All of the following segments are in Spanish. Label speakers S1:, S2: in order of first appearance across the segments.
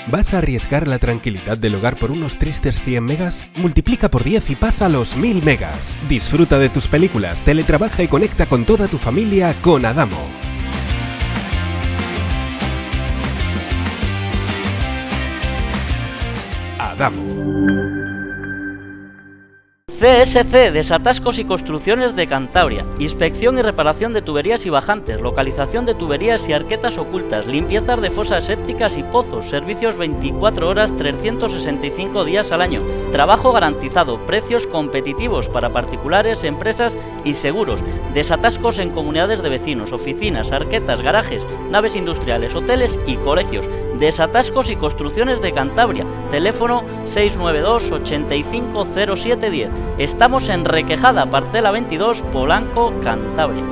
S1: ¿Vas a arriesgar la tranquilidad del hogar por unos tristes 100 megas? Multiplica por 10 y pasa a los 1000 megas. Disfruta de tus películas, teletrabaja y conecta con toda tu familia con Adamo. Adamo.
S2: CSC, Desatascos y Construcciones de Cantabria. Inspección y reparación de tuberías y bajantes, localización de tuberías y arquetas ocultas, limpiezas de fosas sépticas y pozos, servicios 24 horas, 365 días al año, trabajo garantizado, precios competitivos para particulares, empresas y seguros, desatascos en comunidades de vecinos, oficinas, arquetas, garajes, naves industriales, hoteles y colegios. Desatascos y Construcciones de Cantabria, teléfono 692 85 07 10. Estamos en Requejada, parcela 22, Polanco, Cantabria.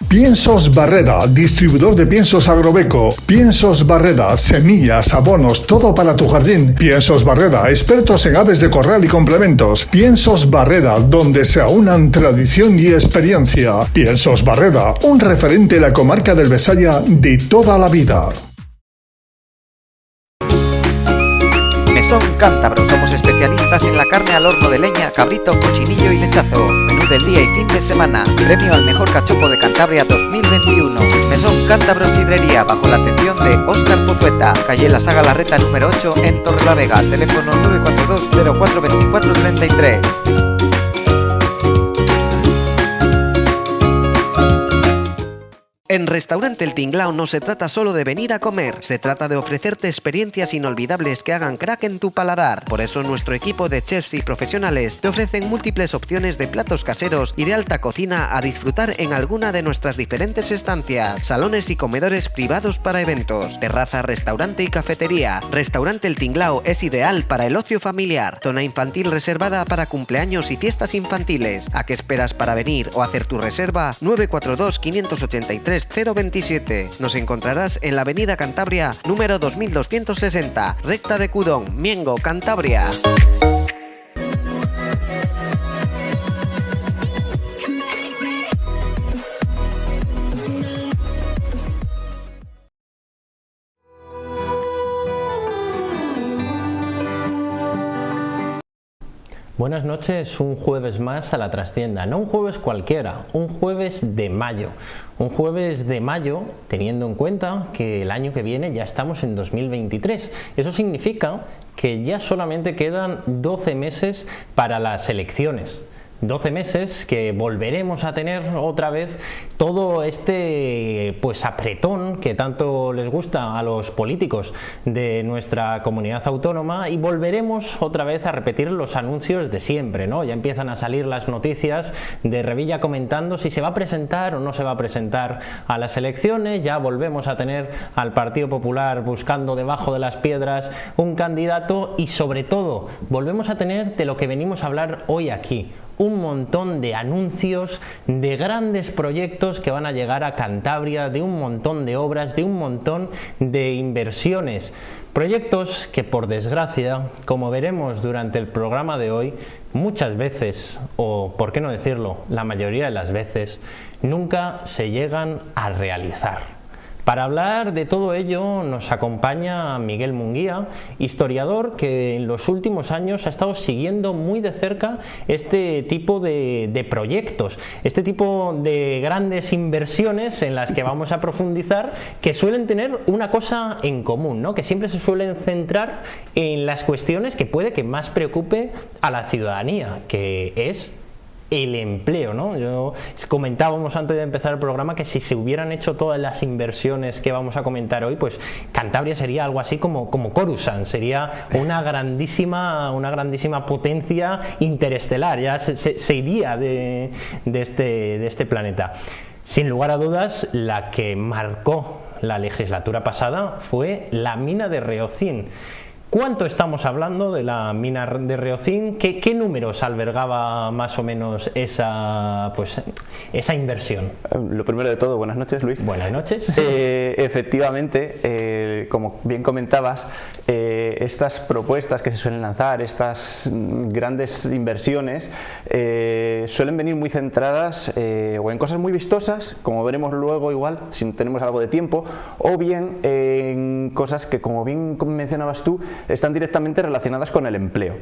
S3: Piensos Barreda, distribuidor de piensos Agrobeco. Piensos Barreda, semillas, abonos, todo para tu jardín. Piensos Barreda, expertos en aves de corral y complementos. Piensos Barreda, donde se aunan tradición y experiencia. Piensos Barreda, un referente en la comarca del Besaya de toda la vida.
S4: Mesón Cántabro, somos especialistas en la carne al horno de leña, cabrito, cochinillo y lechazo. Menú del día y fin de semana. Premio al mejor cachopo de Cantabria 2021. Mesón Cántabro Sidrería, bajo la atención de Óscar Pozueta. Calle La Saga Larreta número 8 en Torrelavega. Teléfono 942 04 24 33. En Restaurante El Tinglao no se trata solo de venir a comer, se trata de ofrecerte experiencias inolvidables que hagan crack en tu paladar. Por eso nuestro equipo de chefs y profesionales te ofrecen múltiples opciones de platos caseros y de alta cocina a disfrutar en alguna de nuestras diferentes estancias, salones y comedores privados para eventos, terraza, restaurante y cafetería. Restaurante El Tinglao es ideal para el ocio familiar, zona infantil reservada para cumpleaños y fiestas infantiles. ¿A qué esperas para venir o hacer tu reserva? 942 583 027. Nos encontrarás en la avenida Cantabria número 2260, recta de Cudón, Miengo, Cantabria.
S5: Buenas noches, un jueves más a la trastienda, no un jueves cualquiera, un jueves de mayo. Un jueves de mayo teniendo en cuenta que el año que viene ya estamos en 2023. Eso significa que ya solamente quedan 12 meses para las elecciones. 12 meses que volveremos a tener otra vez todo este apretón que tanto les gusta a los políticos de nuestra comunidad autónoma, y volveremos otra vez a repetir los anuncios de siempre, ¿no? Ya empiezan a salir las noticias de Revilla comentando si se va a presentar o no se va a presentar a las elecciones. Ya volvemos a tener al Partido Popular buscando debajo de las piedras un candidato, y sobre todo volvemos a tener de lo que venimos a hablar hoy aquí: un montón de anuncios de grandes proyectos que van a llegar a Cantabria, de un montón de obras, de un montón de inversiones. Proyectos que, por desgracia, como veremos durante el programa de hoy, muchas veces, o por qué no decirlo, la mayoría de las veces, nunca se llegan a realizar. Para hablar de todo ello nos acompaña Miguel Munguía, historiador que en los últimos años ha estado siguiendo muy de cerca este tipo de proyectos, este tipo de grandes inversiones en las que vamos a profundizar, que suelen tener una cosa en común, ¿no? Que siempre se suelen centrar en las cuestiones que puede que más preocupe a la ciudadanía, que es el empleo, ¿no? Comentábamos antes de empezar el programa que si se hubieran hecho todas las inversiones que vamos a comentar hoy, pues Cantabria sería algo así como Coruscant, sería una grandísima potencia interestelar, ya se iría de este planeta. Sin lugar a dudas, la que marcó la legislatura pasada fue la mina de Reocín. ¿Cuánto estamos hablando de la mina de Reocín? ¿Qué números albergaba más o menos esa inversión?
S6: Lo primero de todo, buenas noches, Luis.
S5: Buenas noches.
S6: Efectivamente, como bien comentabas, estas propuestas que se suelen lanzar, estas grandes inversiones, suelen venir muy centradas o en cosas muy vistosas, como veremos luego igual, si tenemos algo de tiempo, o bien en cosas que, como bien mencionabas tú, están directamente relacionadas con el empleo.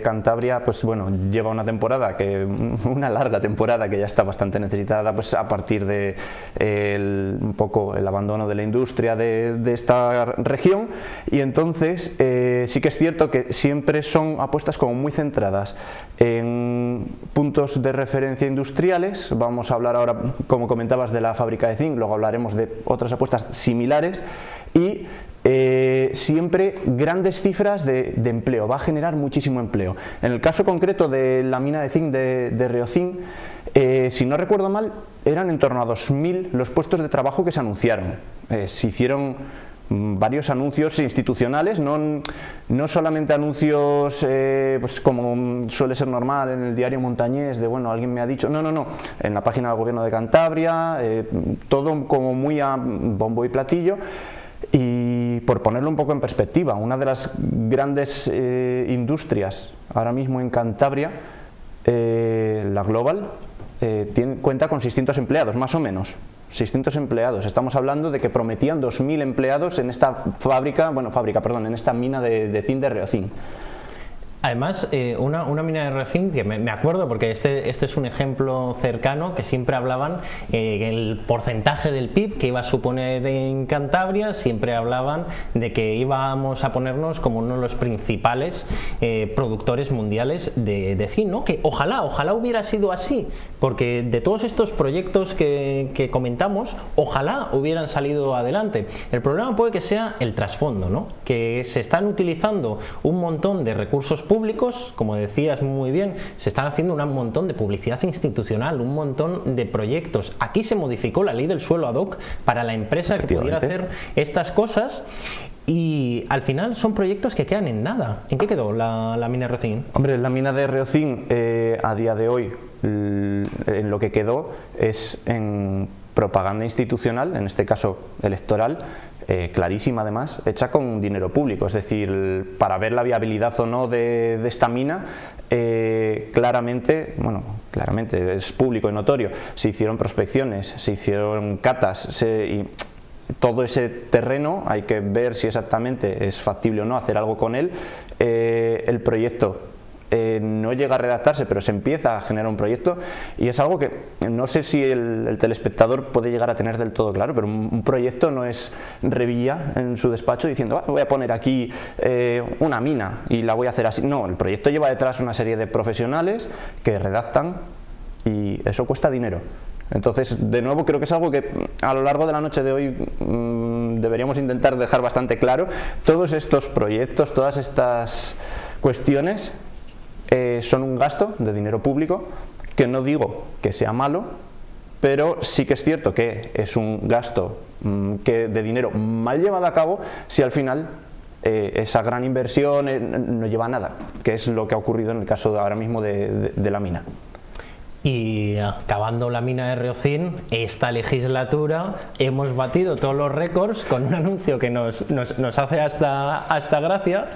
S6: Cantabria, pues bueno, lleva una larga temporada que ya está bastante necesitada, pues a partir de un poco el abandono de la industria de esta región, y entonces sí que es cierto que siempre son apuestas como muy centradas en puntos de referencia industriales. Vamos a hablar ahora, como comentabas, de la fábrica de zinc, luego hablaremos de otras apuestas similares, y siempre grandes cifras de empleo, va a generar muchísimo empleo. En el caso concreto de la mina de zinc de Reocin, si no recuerdo mal, eran en torno a 2000 los puestos de trabajo que se anunciaron. Se hicieron varios anuncios institucionales, no solamente anuncios pues como suele ser normal en el diario montañés de bueno, alguien me ha dicho, no, en la página del gobierno de Cantabria, todo como muy a bombo y platillo. Y por ponerlo un poco en perspectiva, una de las grandes industrias ahora mismo en Cantabria, la Global, cuenta con 600 empleados, más o menos. 600 empleados. Estamos hablando de que prometían 2000 empleados en esta en esta mina de zinc de Reocin.
S5: Además, una mina de Reocin que me acuerdo, porque este es un ejemplo cercano, que siempre hablaban el porcentaje del PIB que iba a suponer en Cantabria, siempre hablaban de que íbamos a ponernos como uno de los principales productores mundiales de zinc, ¿no? Que ojalá hubiera sido así, porque de todos estos proyectos que comentamos, ojalá hubieran salido adelante. El problema puede que sea el trasfondo, ¿no? Que se están utilizando un montón de recursos públicos, como decías muy bien, se están haciendo un montón de publicidad institucional, un montón de proyectos. Aquí se modificó la ley del suelo ad hoc para la empresa que pudiera hacer estas cosas, y al final son proyectos que quedan en nada. ¿En qué quedó la mina de Reocin?
S6: Hombre, la mina de Reocin a día de hoy en lo que quedó es en propaganda institucional, en este caso electoral, clarísima además, hecha con dinero público. Es decir, para ver la viabilidad o no de esta mina, claramente es público y notorio, se hicieron prospecciones, se hicieron catas, y todo ese terreno hay que ver si exactamente es factible o no hacer algo con él. El proyecto no llega a redactarse, pero se empieza a generar un proyecto, y es algo que no sé si el telespectador puede llegar a tener del todo claro, pero un proyecto no es Revilla en su despacho diciendo voy a poner aquí una mina y la voy a hacer así. No, el proyecto lleva detrás una serie de profesionales que redactan, y eso cuesta dinero. Entonces, de nuevo, creo que es algo que a lo largo de la noche de hoy deberíamos intentar dejar bastante claro. Todos estos proyectos, todas estas cuestiones son un gasto de dinero público, que no digo que sea malo, pero sí que es cierto que es un gasto de dinero mal llevado a cabo si al final esa gran inversión no lleva a nada, que es lo que ha ocurrido en el caso ahora mismo de la mina.
S5: Y acabando la mina de Reocin, esta legislatura hemos batido todos los récords con un anuncio que nos hace hasta gracia,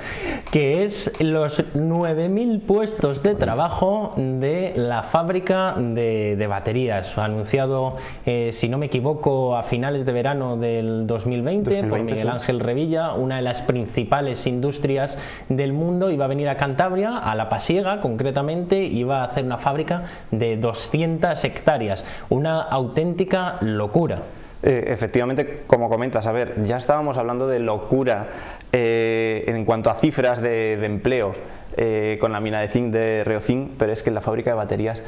S5: que es los 9000 puestos de trabajo de la fábrica de baterías. Anunciado, si no me equivoco, a finales de verano del 2020 por Miguel Ángel Revilla, una de las principales industrias del mundo. Iba a venir a Cantabria, a La Pasiega concretamente, iba a hacer una fábrica de 200 hectáreas, una auténtica locura.
S6: Efectivamente, como comentas, a ver, ya estábamos hablando de locura en cuanto a cifras de empleo con la mina de zinc de Reocin, pero es que en la fábrica de baterías,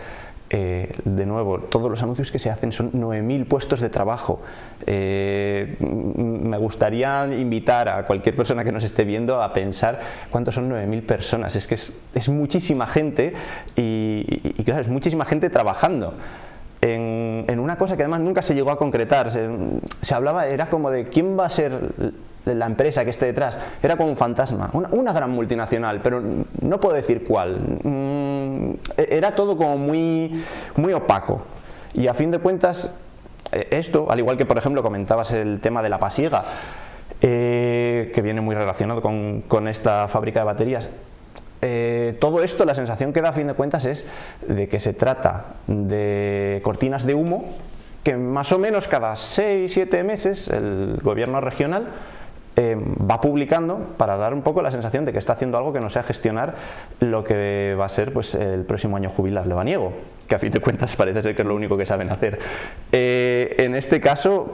S6: de nuevo, todos los anuncios que se hacen son 9000 puestos de trabajo. Me gustaría invitar a cualquier persona que nos esté viendo a pensar cuántos son 9000 personas. Es que es muchísima gente, y claro, es muchísima gente trabajando en una cosa que además nunca se llegó a concretar. Se hablaba, era como de quién va a ser la empresa que esté detrás. Era como un fantasma, una gran multinacional, pero no puedo decir cuál. Era todo como muy opaco, y a fin de cuentas esto, al igual que por ejemplo comentabas el tema de La Pasiega, que viene muy relacionado con esta fábrica de baterías. Todo esto, la sensación que da a fin de cuentas es de que se trata de cortinas de humo que más o menos cada 6-7 meses el gobierno regional va publicando para dar un poco la sensación de que está haciendo algo que no sea gestionar lo que va a ser pues, el próximo año jubilar lebaniego, que a fin de cuentas parece ser que es lo único que saben hacer. En este caso,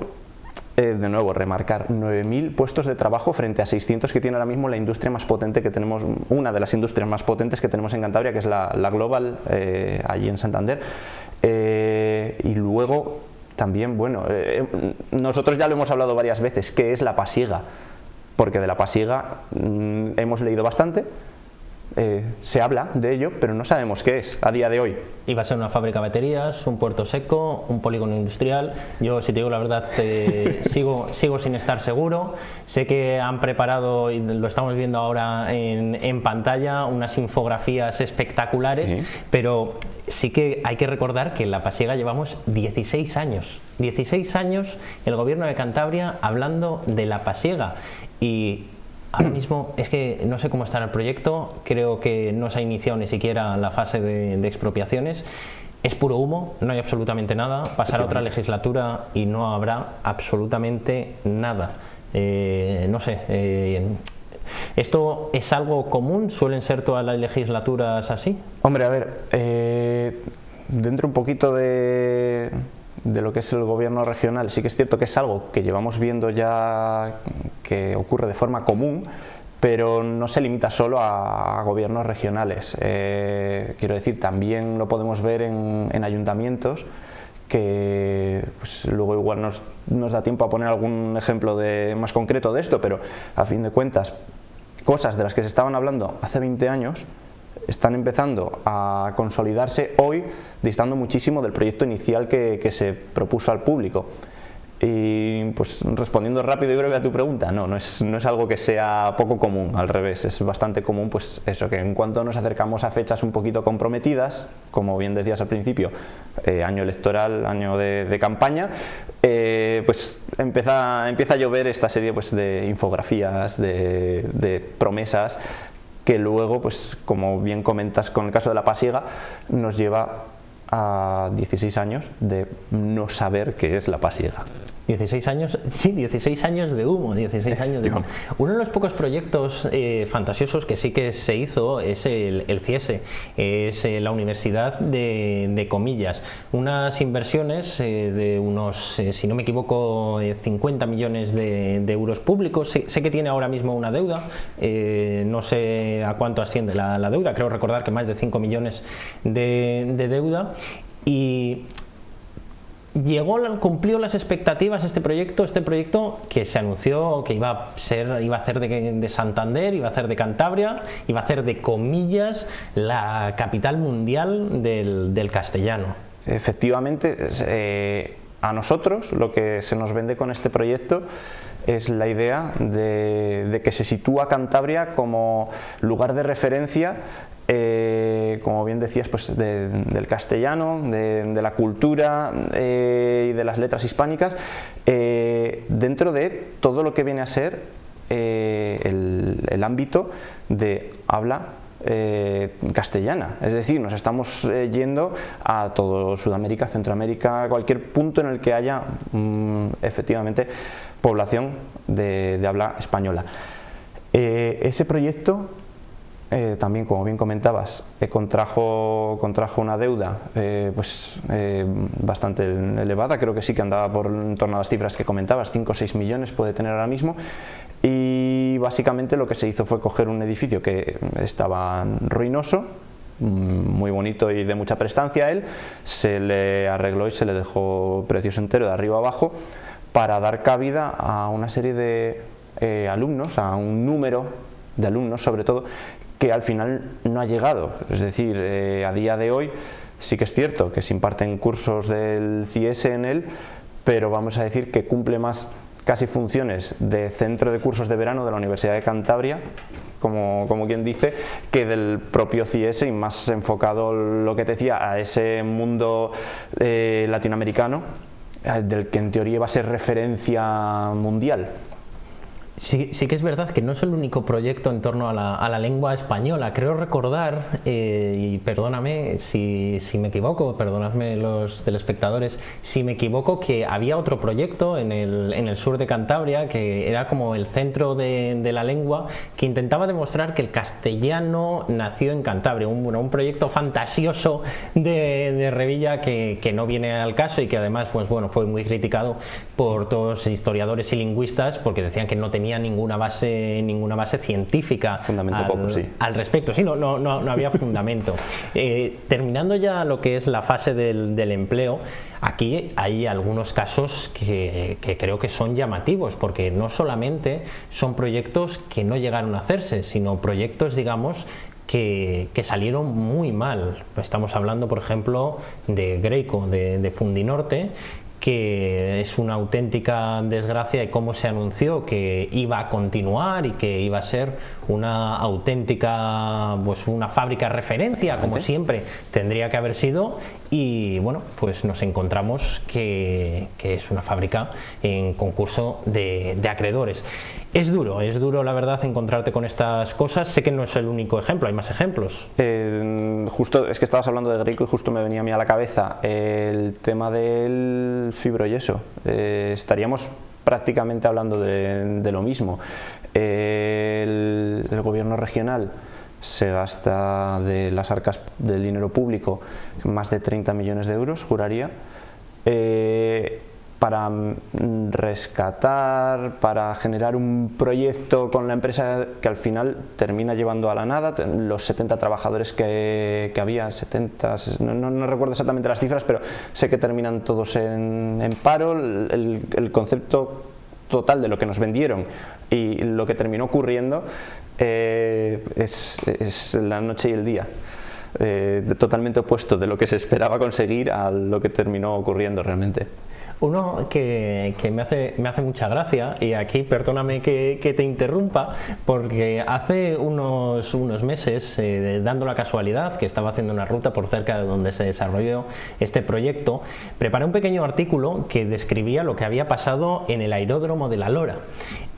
S6: de nuevo, remarcar 9.000 puestos de trabajo frente a 600 que tiene ahora mismo la industria más potente que tenemos, una de las industrias más potentes que tenemos en Cantabria, que es la Global, allí en Santander. Y luego también, bueno, nosotros ya lo hemos hablado varias veces, ¿qué es la pasiega? Porque de la pasiega hemos leído bastante, se habla de ello, pero no sabemos qué es a día de hoy.
S5: Iba a ser una fábrica de baterías, un puerto seco, un polígono industrial. Yo, si te digo la verdad, sigo sin estar seguro. Sé que han preparado, y lo estamos viendo ahora en pantalla, unas infografías espectaculares, sí. Pero sí que hay que recordar que en la pasiega llevamos 16 años. 16 años el gobierno de Cantabria hablando de la pasiega. Y ahora mismo es que no sé cómo estará el proyecto, creo que no se ha iniciado ni siquiera la fase de expropiaciones, es puro humo, no hay absolutamente nada, pasará otra legislatura y no habrá absolutamente nada. No sé, ¿esto es algo común? ¿Suelen ser todas las legislaturas así?
S6: Hombre, a ver, dentro un poquito de lo que es el gobierno regional, sí que es cierto que es algo que llevamos viendo ya que ocurre de forma común, pero no se limita solo a gobiernos regionales. Quiero decir, también lo podemos ver en ayuntamientos, que pues, luego igual nos da tiempo a poner algún ejemplo más concreto de esto, pero a fin de cuentas, cosas de las que se estaban hablando hace 20 años están empezando a consolidarse hoy, distando muchísimo del proyecto inicial que se propuso al público. Y pues respondiendo rápido y breve a tu pregunta, no es algo que sea poco común, al revés, es bastante común pues eso, que en cuanto nos acercamos a fechas un poquito comprometidas, como bien decías al principio, año electoral, año de campaña, pues empieza a llover esta serie pues de infografías, de promesas, que luego, pues como bien comentas con el caso de la pasiega, nos lleva a 16 años de no saber qué es la pasiega.
S5: 16 años, sí, 16 años de humo, 16 años de humo. Uno de los pocos proyectos fantasiosos que sí que se hizo es el CIESE, es la Universidad de Comillas. Unas inversiones de unos, si no me equivoco, 50 millones de euros públicos. Sé que tiene ahora mismo una deuda, no sé a cuánto asciende la deuda, creo recordar que más de 5 millones de deuda. Y cumplió las expectativas este proyecto que se anunció que iba a hacer de Santander, iba a hacer de Cantabria, iba a hacer de Comillas la capital mundial del castellano.
S6: Efectivamente, a nosotros lo que se nos vende con este proyecto es la idea de que se sitúa Cantabria como lugar de referencia, como bien decías, pues del castellano, de la cultura y de las letras hispánicas, dentro de todo lo que viene a ser el ámbito de habla castellana. Es decir, nos estamos yendo a todo Sudamérica, Centroamérica, cualquier punto en el que haya efectivamente población de habla española. Ese proyecto también, como bien comentabas, contrajo una deuda bastante elevada, creo que sí que andaba en torno a las cifras que comentabas, 5 o 6 millones puede tener ahora mismo, y básicamente lo que se hizo fue coger un edificio que estaba ruinoso, muy bonito y de mucha prestancia a él, se le arregló y se le dejó precioso entero de arriba a abajo para dar cabida a una serie de alumnos, a un número de alumnos sobre todo, que al final no ha llegado. Es decir, a día de hoy sí que es cierto que se imparten cursos del CIESE en él, pero vamos a decir que cumple más casi funciones de centro de cursos de verano de la Universidad de Cantabria, como quien dice, que del propio CIESE, y más enfocado, lo que te decía, a ese mundo latinoamericano, del que en teoría va a ser referencia mundial.
S5: Sí, sí que es verdad que no es el único proyecto en torno a la lengua española. Creo recordar, y perdóname si me equivoco, perdonadme los telespectadores, si me equivoco, que había otro proyecto en el sur de Cantabria, que era como el centro de la lengua, que intentaba demostrar que el castellano nació en Cantabria. Un proyecto fantasioso de Revilla que no viene al caso y que además pues, bueno, fue muy criticado por todos los historiadores y lingüistas porque decían que no tenía ninguna base científica al respecto. Sí, no había fundamento. Terminando ya lo que es la fase del empleo, aquí hay algunos casos que creo que son llamativos, porque no solamente son proyectos que no llegaron a hacerse, sino proyectos, digamos, que salieron muy mal. Estamos hablando, por ejemplo, de Greico, de Fundinorte, que es una auténtica desgracia, y cómo se anunció que iba a continuar y que iba a ser una auténtica, pues una fábrica referencia, como siempre tendría que haber sido, y bueno, pues nos encontramos que es una fábrica en concurso de acreedores. Es duro la verdad encontrarte con estas cosas. Sé que no es el único ejemplo, hay más ejemplos.
S6: Justo, es que estabas hablando de Greico y justo me venía a mí a la cabeza el tema del fibroyeso. Estaríamos prácticamente hablando de lo mismo. El gobierno regional se gasta de las arcas del dinero público más de 30 millones de euros, juraría, para rescatar, para generar un proyecto con la empresa que al final termina llevando a la nada. Los 70 trabajadores que había, 70, no recuerdo exactamente las cifras, pero sé que terminan todos en paro. El concepto total de lo que nos vendieron y lo que terminó ocurriendo es la noche y el día. Totalmente opuesto de lo que se esperaba conseguir a lo que terminó ocurriendo realmente.
S5: Uno que me hace mucha gracia, y aquí perdóname que te interrumpa, porque hace unos meses, dando la casualidad que estaba haciendo una ruta por cerca de donde se desarrolló este proyecto, preparé un pequeño artículo que describía lo que había pasado en el aeródromo de La Lora.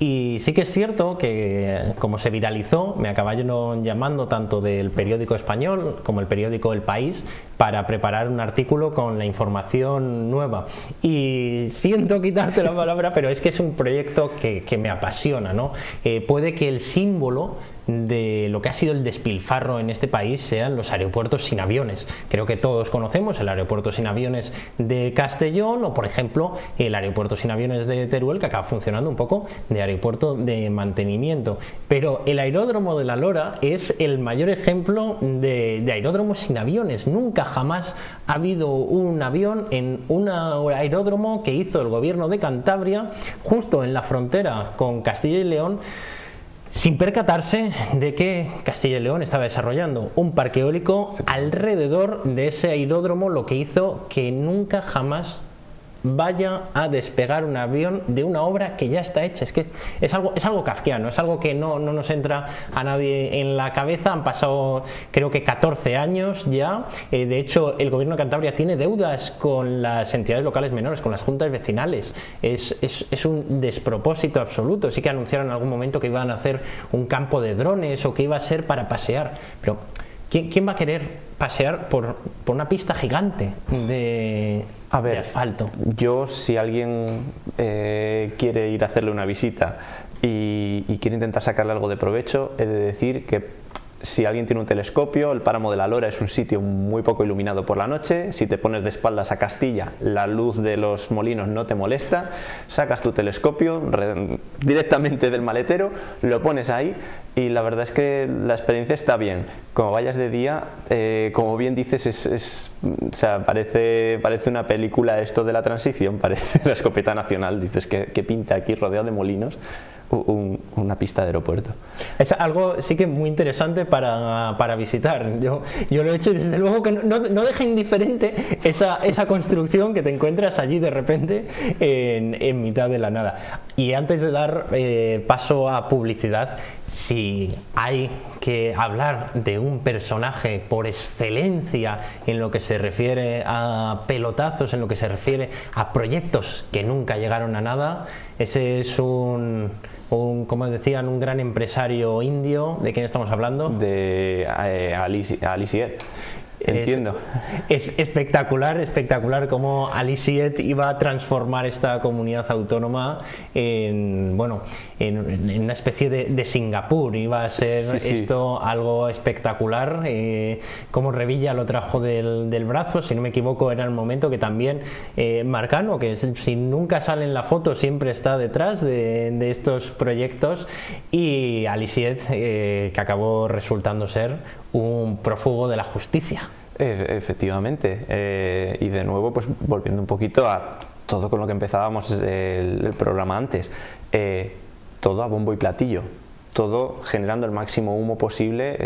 S5: Y sí que es cierto que, como se viralizó, me acabaron llamando tanto del periódico Español como el periódico El País para preparar un artículo con la información nueva. Y siento quitarte la palabra, pero es que es un proyecto que me apasiona, ¿no? Puede que el símbolo de lo que ha sido el despilfarro en este país sean los aeropuertos sin aviones. Creo que todos conocemos el aeropuerto sin aviones de Castellón, o por ejemplo el aeropuerto sin aviones de Teruel, que acaba funcionando un poco de aeropuerto de mantenimiento. Pero el aeródromo de La Lora es el mayor ejemplo de aeródromo sin aviones. Nunca jamás ha habido un avión en un aeródromo que hizo el gobierno de Cantabria, justo en la frontera con Castilla y León, sin percatarse de que Castilla y León estaba desarrollando un parque eólico alrededor de ese aeródromo, lo que hizo que nunca jamás vaya a despegar un avión de una obra que ya está hecha. Es que es algo kafkiano, es algo que no nos entra a nadie en la cabeza. Han pasado creo que 14 años ya. De hecho, el gobierno de Cantabria tiene deudas con las entidades locales menores, con las juntas vecinales. Es un despropósito absoluto. Sí que anunciaron en algún momento que iban a hacer un campo de drones o que iba a ser para pasear, pero ¿quién va a querer pasear por una pista gigante de asfalto?
S6: Yo, si alguien quiere ir a hacerle una visita y quiere intentar sacarle algo de provecho, he de decir que si alguien tiene un telescopio, el páramo de La Lora es un sitio muy poco iluminado por la noche. Si te pones de espaldas a Castilla, la luz de los molinos no te molesta. Sacas tu telescopio directamente del maletero, lo pones ahí y la verdad es que la experiencia está bien. Como vayas de día, como bien dices, o sea, parece una película esto de la transición, parece la escopeta nacional. Dices que pinta aquí rodeado de molinos una pista de aeropuerto.
S5: Es algo sí que muy interesante para visitar. Yo lo he hecho y desde luego que no deja indiferente esa construcción que te encuentras allí de repente en mitad de la nada. Y antes de dar paso a publicidad, si hay que hablar de un personaje por excelencia en lo que se refiere a pelotazos, en lo que se refiere a proyectos que nunca llegaron a nada, Ese es como decían, un gran empresario indio. ¿De quién estamos hablando?
S6: De Ali-Siet. Entiendo.
S5: Es espectacular cómo Ali-Siet iba a transformar esta comunidad autónoma en una especie de Singapur. Iba a ser esto algo espectacular. Cómo Revilla lo trajo del brazo, si no me equivoco, era el momento que también Marcano, que si nunca sale en la foto, siempre está detrás de estos proyectos, y Ali-Siet, que acabó resultando ser un prófugo de la justicia.
S6: Efectivamente, y de nuevo, pues volviendo un poquito a todo con lo que empezábamos el programa antes, todo a bombo y platillo, todo generando el máximo humo posible,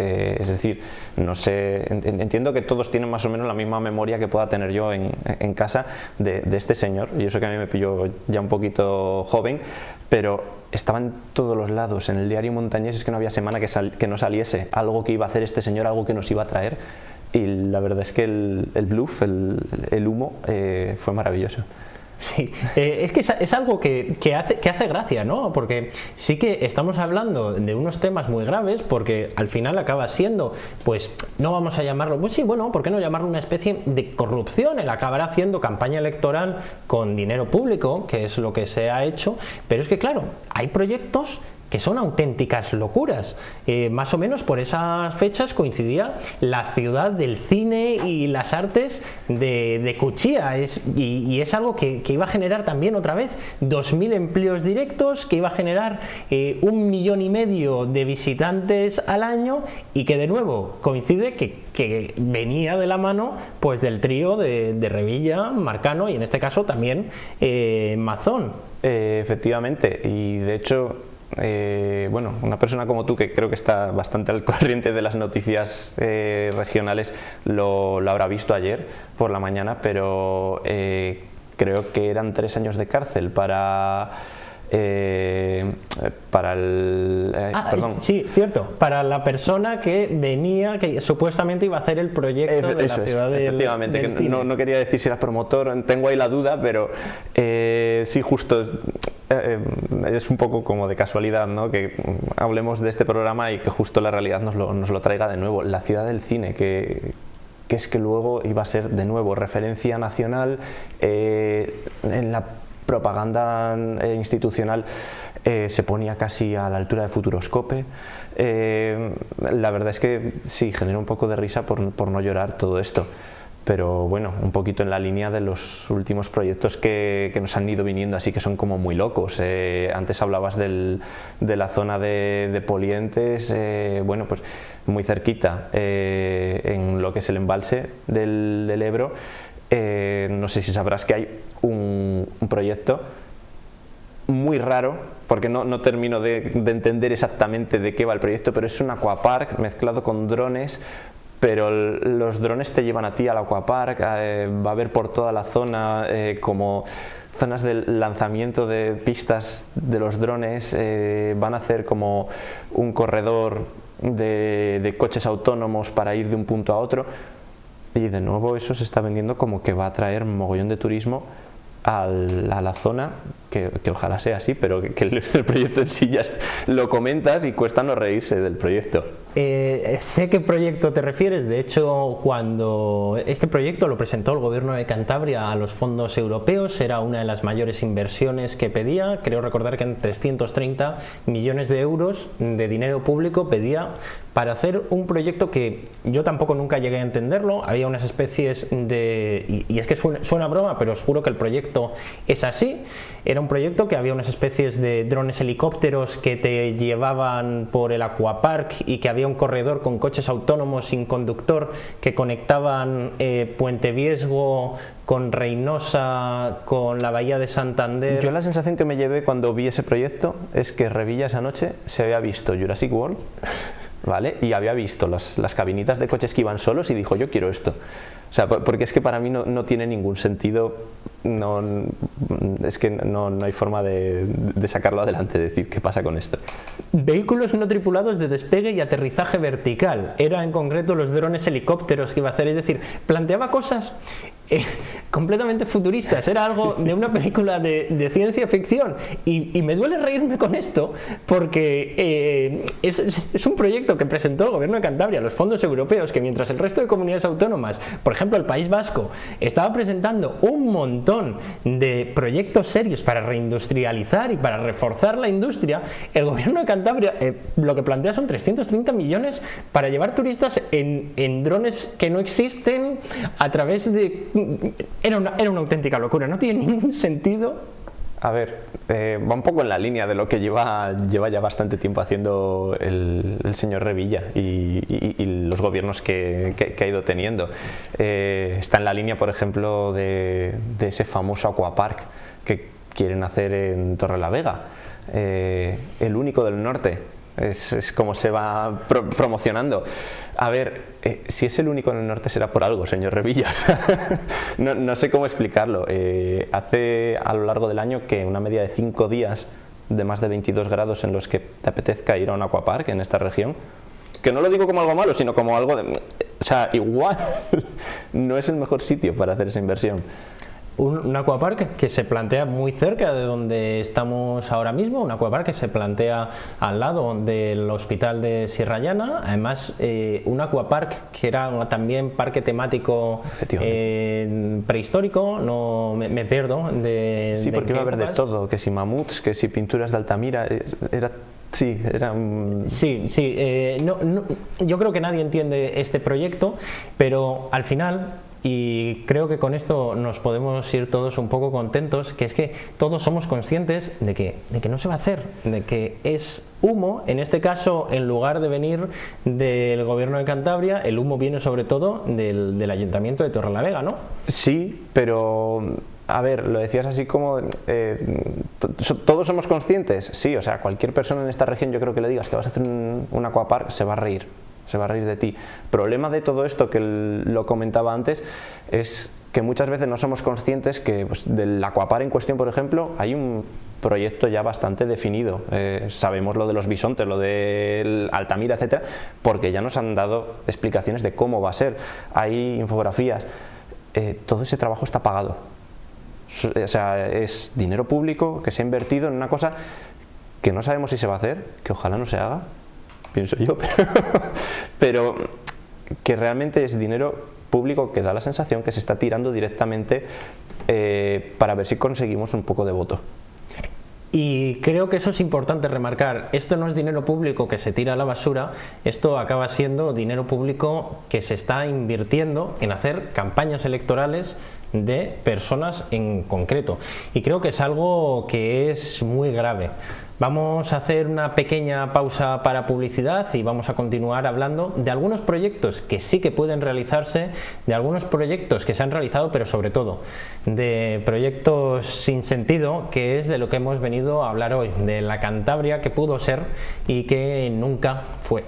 S6: es decir, no sé, entiendo que todos tienen más o menos la misma memoria que pueda tener yo en casa de este señor, y eso que a mí me pilló ya un poquito joven, pero estaba en todos los lados. En el diario montañés es que no había semana que no saliese algo que iba a hacer este señor, algo que nos iba a traer, y la verdad es que el bluff, el humo, fue maravilloso.
S5: Sí, es que es algo que hace gracia, ¿no? Porque sí que estamos hablando de unos temas muy graves, porque al final acaba siendo, pues no vamos a llamarlo, pues sí, bueno, ¿por qué no llamarlo una especie de corrupción? Él acabará haciendo campaña electoral con dinero público, que es lo que se ha hecho, pero es que claro, hay proyectos que son auténticas locuras. Más o menos por esas fechas coincidía la ciudad del cine y las artes de Cuchilla, y es algo que iba a generar también otra vez 2.000 empleos directos, que iba a generar 1,5 millones de visitantes al año, y que de nuevo coincide que venía de la mano pues del trío de Revilla, Marcano y en este caso también Mazón.
S6: Efectivamente, y de hecho una persona como tú, que creo que está bastante al corriente de las noticias regionales, lo habrá visto ayer por la mañana, pero creo que eran 3 años de cárcel para perdón.
S5: Sí, cierto, para la persona que venía, que supuestamente iba a hacer el proyecto de la ciudad
S6: efectivamente,
S5: del
S6: que
S5: cine.
S6: No quería decir si era promotor, tengo ahí la duda, pero sí, justo es un poco como de casualidad, ¿no?, que hablemos de este programa y que justo la realidad nos lo traiga de nuevo. La ciudad del cine, que es que luego iba a ser de nuevo referencia nacional en la propaganda institucional, se ponía casi a la altura de Futuroscope. La verdad es que sí, genera un poco de risa por no llorar todo esto, pero bueno, un poquito en la línea de los últimos proyectos que nos han ido viniendo, así que son como muy locos. Antes hablabas de la zona de Polientes, bueno, pues muy cerquita, en lo que es el embalse del Ebro. No sé si sabrás que hay un proyecto muy raro, porque no termino de entender exactamente de qué va el proyecto, pero es un aquapark mezclado con drones, pero los drones te llevan a ti al aquapark, va a haber por toda la zona como zonas de lanzamiento de pistas de los drones, van a hacer como un corredor de coches autónomos para ir de un punto a otro. Y de nuevo eso se está vendiendo como que va a traer un mogollón de turismo a la zona, que ojalá sea así, pero que el proyecto en sí ya lo comentas y cuesta no reírse del proyecto.
S5: Sé qué proyecto te refieres. De hecho, cuando este proyecto lo presentó el gobierno de Cantabria a los fondos europeos, era una de las mayores inversiones que pedía. Creo recordar que en 330 millones de euros de dinero público pedía para hacer un proyecto que yo tampoco nunca llegué a entenderlo. Había unas especies de... y es que suena broma, pero os juro que el proyecto es así. Era un proyecto que había unas especies de drones helicópteros que te llevaban por el aquapark, y que había un corredor con coches autónomos sin conductor que conectaban Puente Viesgo con Reynosa, con la bahía de Santander.
S6: Yo la sensación que me llevé cuando vi ese proyecto es que Revilla esa noche se había visto Jurassic World, ¿vale? Y había visto las cabinitas de coches que iban solos y dijo, yo quiero esto. O sea, porque es que para mí no tiene ningún sentido, es que no hay forma de sacarlo adelante, de decir qué pasa con esto.
S5: Vehículos no tripulados de despegue y aterrizaje vertical. Era en concreto los drones helicópteros que iba a hacer, es decir, planteaba cosas completamente futuristas, era algo de una película de ciencia ficción y me duele reírme con esto porque es un proyecto que presentó el gobierno de Cantabria, los fondos europeos, que mientras el resto de comunidades autónomas, por ejemplo el País Vasco, estaba presentando un montón de proyectos serios para reindustrializar y para reforzar la industria, el gobierno de Cantabria lo que plantea son 330 millones para llevar turistas en drones que no existen a través de... Era una auténtica locura, no tiene ningún sentido.
S6: A ver, va un poco en la línea de lo que lleva ya bastante tiempo haciendo el señor Revilla y los gobiernos que ha ido teniendo. Está en la línea, por ejemplo, de ese famoso aquapark que quieren hacer en Torrelavega, el único del norte. Es como se va promocionando. A ver, si es el único en el norte será por algo, señor Revilla. No sé cómo explicarlo. Hace a lo largo del año que una media de 5 días de más de 22 grados en los que te apetezca ir a un aquapark en esta región. Que no lo digo como algo malo, sino como algo de... O sea, igual no es el mejor sitio para hacer esa inversión.
S5: Un aquapark que se plantea muy cerca de donde estamos ahora mismo, un aquapark que se plantea al lado del hospital de Sierra Llana, además un aquapark que era también parque temático prehistórico, no me pierdo de...
S6: Sí, porque iba a haber de todo, que si mamuts, que si pinturas de Altamira,
S5: yo creo que nadie entiende este proyecto, pero al final... Y creo que con esto nos podemos ir todos un poco contentos, que es que todos somos conscientes de que no se va a hacer, de que es humo, en este caso, en lugar de venir del gobierno de Cantabria, el humo viene sobre todo del ayuntamiento de Torrelavega, ¿no? Sí, pero...
S6: A ver, lo decías así como, ¿todos somos conscientes? Sí, o sea, cualquier persona en esta región, yo creo que le digas que vas a hacer un aquapark, se va a reír de ti. El problema de todo esto, que lo comentaba antes, es que muchas veces no somos conscientes que pues, del aquapark en cuestión, por ejemplo, hay un proyecto ya bastante definido. Sabemos lo de los bisontes, lo del Altamira, etcétera, porque ya nos han dado explicaciones de cómo va a ser. Hay infografías. Todo ese trabajo está pagado. O sea, es dinero público que se ha invertido en una cosa que no sabemos si se va a hacer, que ojalá no se haga, pienso yo, pero que realmente es dinero público que da la sensación que se está tirando directamente para ver si conseguimos un poco de voto.
S5: Y creo que eso es importante remarcar. Esto no es dinero público que se tira a la basura, esto acaba siendo dinero público que se está invirtiendo en hacer campañas electorales de personas en concreto. Y creo que es algo que es muy grave. Vamos a hacer una pequeña pausa para publicidad y vamos a continuar hablando de algunos proyectos que sí que pueden realizarse, de algunos proyectos que se han realizado, pero sobre todo de proyectos sin sentido, que es de lo que hemos venido a hablar hoy, de la Cantabria que pudo ser y que nunca fue.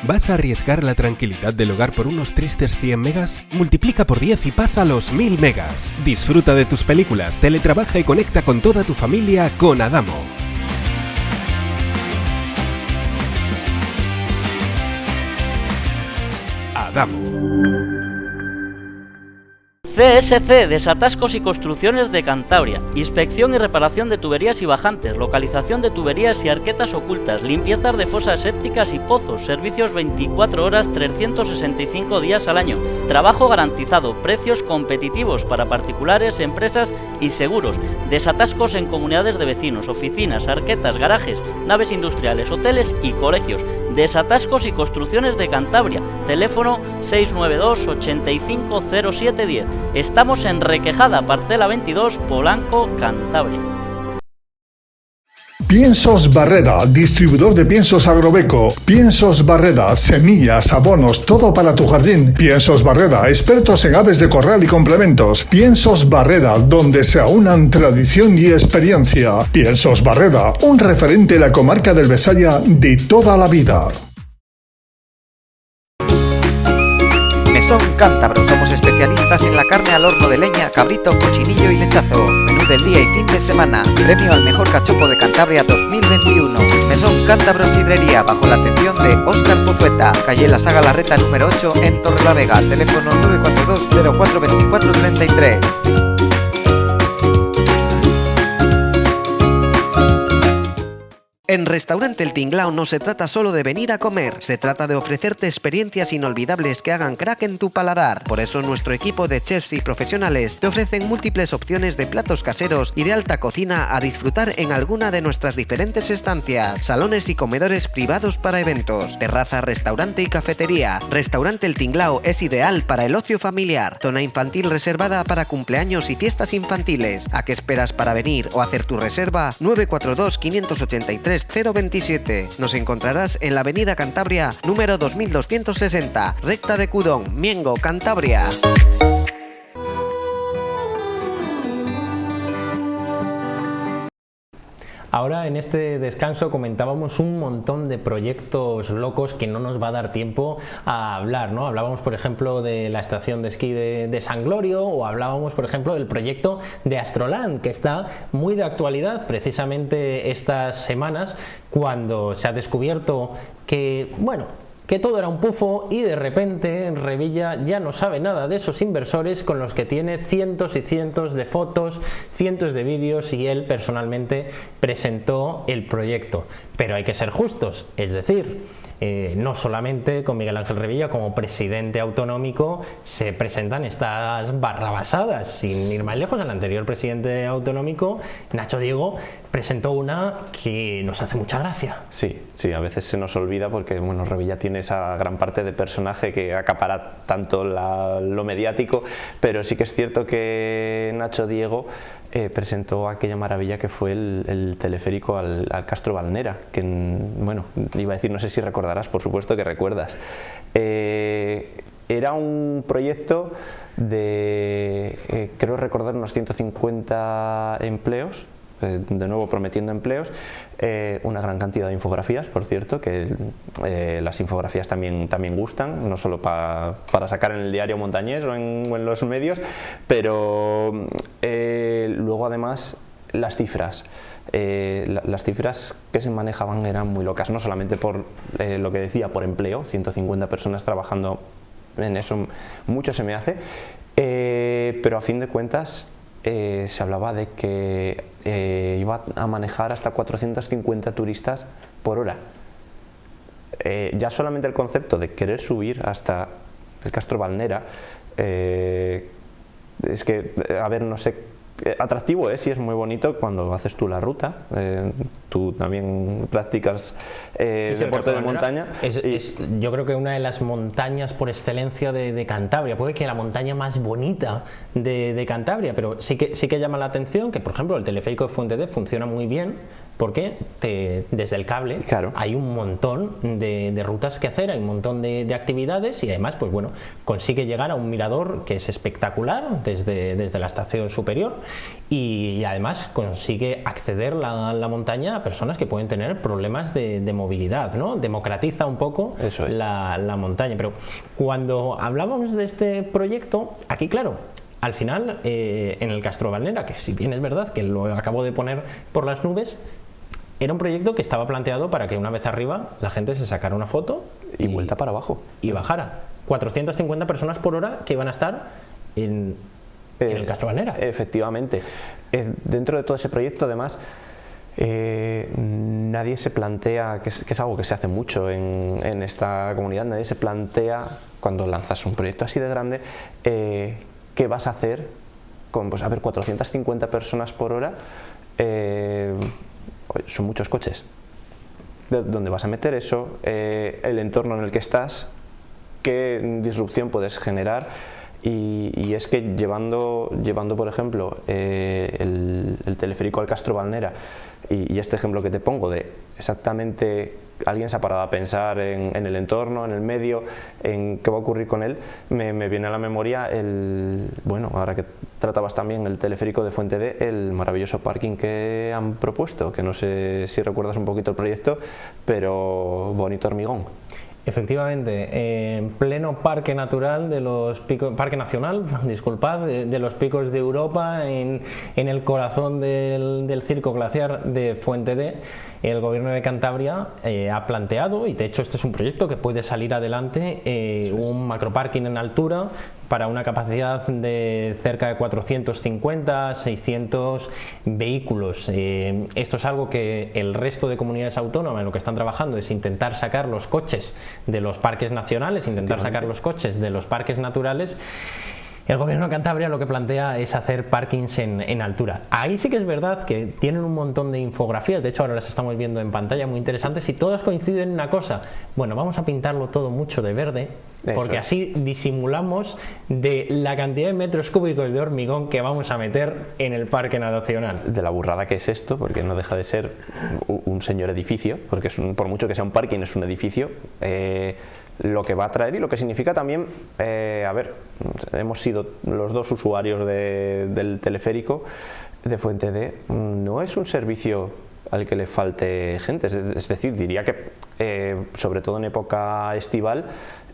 S1: ¿Vas a arriesgar la tranquilidad del hogar por unos tristes 100 megas? Multiplica por 10 y pasa a los 1000 megas. Disfruta de tus películas, teletrabaja y conecta con toda tu familia con Adamo. Adamo.
S2: CSC, Desatascos y Construcciones de Cantabria. Inspección y reparación de tuberías y bajantes, localización de tuberías y arquetas ocultas, limpiezas de fosas sépticas y pozos, servicios 24 horas, 365 días al año, trabajo garantizado, precios competitivos para particulares, empresas y seguros, desatascos en comunidades de vecinos, oficinas, arquetas, garajes, naves industriales, hoteles y colegios. Desatascos y Construcciones de Cantabria, teléfono 692 85 0710. Estamos en Requejada, parcela 22, Polanco, Cantabria.
S3: Piensos Barreda, distribuidor de piensos Agrobeco. Piensos Barreda, semillas, abonos, todo para tu jardín. Piensos Barreda, expertos en aves de corral y complementos. Piensos Barreda, donde se aunan tradición y experiencia. Piensos Barreda, un referente en la comarca del Besaya de toda la vida.
S4: Mesón Cántabro, somos especialistas en la carne al horno de leña, cabrito, cochinillo y lechazo. Menú del día y fin de semana. Premio al mejor cachopo de Cantabria 2021. Mesón Cántabro Sidrería, bajo la atención de Óscar Pozueta. Calle La Saga Larreta número 8 en Torrelavega. Teléfono 942 0424 33. En Restaurante El Tinglao no se trata solo de venir a comer, se trata de ofrecerte experiencias inolvidables que hagan crack en tu paladar. Por eso nuestro equipo de chefs y profesionales te ofrecen múltiples opciones de platos caseros y de alta cocina a disfrutar en alguna de nuestras diferentes estancias, salones y comedores privados para eventos, terraza, restaurante y cafetería. Restaurante El Tinglao es ideal para el ocio familiar, zona infantil reservada para cumpleaños y fiestas infantiles. ¿A qué esperas para venir o hacer tu reserva? 942 583 027. Nos encontrarás en la avenida Cantabria número 2260, recta de Cudón, Miengo, Cantabria.
S5: Ahora en este descanso comentábamos un montón de proyectos locos que no nos va a dar tiempo a hablar, ¿no? Hablábamos, por ejemplo, de la estación de esquí de San Glorio, o hablábamos, por ejemplo, del proyecto de Astroland, que está muy de actualidad precisamente estas semanas, cuando se ha descubierto que, bueno, que todo era un pufo, y de repente Revilla ya no sabe nada de esos inversores con los que tiene cientos y cientos de fotos, cientos de vídeos, y él personalmente presentó el proyecto. Pero hay que ser justos, es decir, no solamente con Miguel Ángel Revilla como presidente autonómico se presentan estas barrabasadas. Sin ir más lejos, el anterior presidente autonómico, Nacho Diego, presentó una que nos hace mucha gracia.
S6: Sí, a veces se nos olvida porque bueno, Revilla tiene esa gran parte de personaje que acapara tanto lo mediático, pero sí que es cierto que Nacho Diego presentó aquella maravilla que fue el teleférico al Castro Valnera, que bueno, iba a decir, no sé si recordarás, por supuesto que recuerdas. Era un proyecto de, creo recordar, unos 150 empleos, de nuevo prometiendo empleos, una gran cantidad de infografías, por cierto, que las infografías también gustan, no solo para sacar en el diario montañés o en los medios, pero luego además las cifras. Las cifras que se manejaban eran muy locas, no solamente por lo que decía, por empleo, 150 personas trabajando en eso, mucho se me hace, pero a fin de cuentas se hablaba de que iba a manejar hasta 450 turistas por hora. Ya solamente el concepto de querer subir hasta el Castro Valnera, es que, a ver, no sé, atractivo es y es muy bonito cuando haces tú la ruta. Tú también practicas deporte de montaña.
S5: Yo creo que una de las montañas por excelencia de Cantabria, puede que la montaña más bonita de Cantabria, pero sí que llama la atención que, por ejemplo, el teleférico de Fuente D funciona muy bien porque desde el cable, claro, hay un montón de rutas que hacer, hay un montón de actividades, y además, pues bueno, consigue llegar a un mirador que es espectacular desde la estación superior, y además consigue acceder la montaña a personas que pueden tener problemas de movilidad, ¿no? Democratiza un poco la montaña. Pero cuando hablábamos de este proyecto, aquí claro, al final en el Castro Valnera, que si bien es verdad que lo acabo de poner por las nubes, era un proyecto que estaba planteado para que una vez arriba la gente se sacara una foto
S6: y vuelta para abajo
S5: y bajara. 450 personas por hora que iban a estar en el Castro Valnera.
S6: Efectivamente. Dentro de todo ese proyecto, además, nadie se plantea, que es algo que se hace mucho en esta comunidad, nadie se plantea, cuando lanzas un proyecto así de grande, qué vas a hacer con, pues a ver, 450 personas por hora. Son muchos coches. ¿Dónde vas a meter eso? El entorno en el que estás, qué disrupción puedes generar. Y es que llevando por ejemplo, el teleférico al Castro Valnera, y este ejemplo que te pongo de exactamente alguien se ha parado a pensar en el entorno, en el medio, en qué va a ocurrir con él, me viene a la memoria bueno, ahora que tratabas también el teleférico de Fuente D, el maravilloso parking que han propuesto, que no sé si recuerdas un poquito el proyecto, pero bonito hormigón.
S5: Efectivamente, en pleno parque natural de los picos, parque nacional, disculpad, de los Picos de Europa, en el corazón del circo glaciar de Fuente D, el gobierno de Cantabria ha planteado, y de hecho este es un proyecto que puede salir adelante, un macroparking en altura para una capacidad de cerca de 450, 600 vehículos. Esto es algo que el resto de comunidades autónomas en lo que están trabajando es intentar sacar los coches de los parques nacionales, intentar sacar los coches de los parques naturales. El gobierno de Cantabria lo que plantea es hacer parkings en altura. Ahí sí que es verdad que tienen un montón de infografías, de hecho ahora las estamos viendo en pantalla, muy interesantes, y todas coinciden en una cosa: bueno, vamos a pintarlo todo mucho de verde, porque así disimulamos de la cantidad de metros cúbicos de hormigón que vamos a meter en el parque nacional.
S6: De la burrada que es esto, porque no deja de ser un señor edificio, porque por mucho que sea un parking es un edificio. Lo que va a traer y lo que significa también, a ver, hemos sido los dos usuarios del teleférico de Fuente D, no es un servicio al que le falte gente, es decir, diría que sobre todo en época estival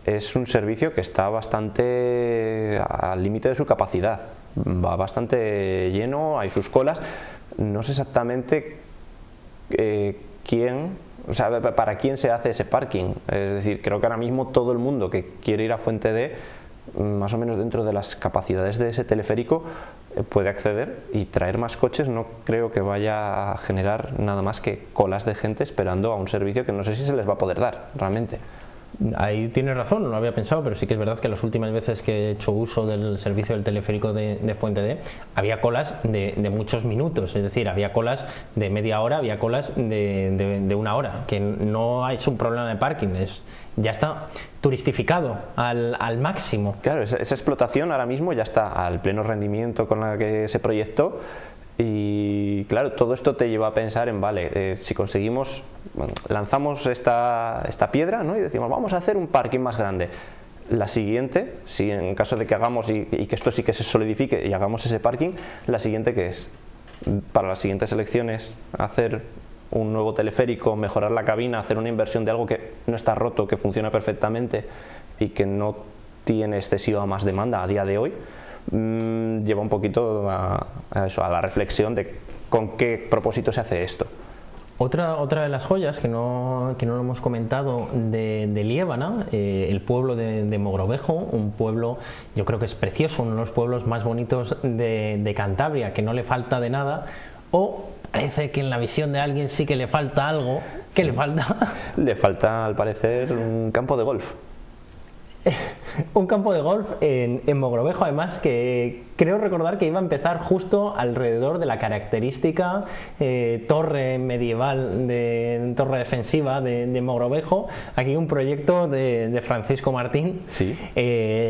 S6: es un servicio que está bastante al límite de su capacidad, va bastante lleno, hay sus colas, no sé exactamente o sea, ¿para quién se hace ese parking? Es decir, creo que ahora mismo todo el mundo que quiere ir a Fuente D, más o menos dentro de las capacidades de ese teleférico, puede acceder, y traer más coches no creo que vaya a generar nada más que colas de gente esperando a un servicio que no sé si se les va a poder dar realmente.
S5: Ahí tienes razón, no lo había pensado, pero sí que es verdad que las últimas veces que he hecho uso del servicio del teleférico de Fuente D había colas de muchos minutos, es decir, había colas de media hora, había colas de una hora, que no es un problema de parking, ya está turistificado al máximo.
S6: Claro, esa explotación ahora mismo ya está al pleno rendimiento con la que se proyectó. Y claro, todo esto te lleva a pensar en, vale, si conseguimos, bueno, lanzamos esta piedra, ¿no? Y decimos, vamos a hacer un parking más grande. La siguiente, si en caso de que hagamos y que esto sí que se solidifique y hagamos ese parking, la siguiente, ¿qué es? Para las siguientes elecciones, hacer un nuevo teleférico, mejorar la cabina, hacer una inversión de algo que no está roto, que funciona perfectamente y que no tiene excesiva más demanda a día de hoy. Lleva un poquito a la reflexión de con qué propósito se hace esto.
S5: Otra de las joyas que no lo hemos comentado de Liébana, el pueblo de Mogrovejo, un pueblo, yo creo que es precioso, uno de los pueblos más bonitos de Cantabria, que no le falta de nada, o parece que en la visión de alguien sí que le falta algo. ¿Qué le falta? Le
S6: falta, al parecer, un campo de golf.
S5: Un campo de golf en Mogrovejo, además, que creo recordar que iba a empezar justo alrededor de la característica torre medieval, torre defensiva de Mogrovejo. Aquí un proyecto de Francisco Martín,
S6: sí.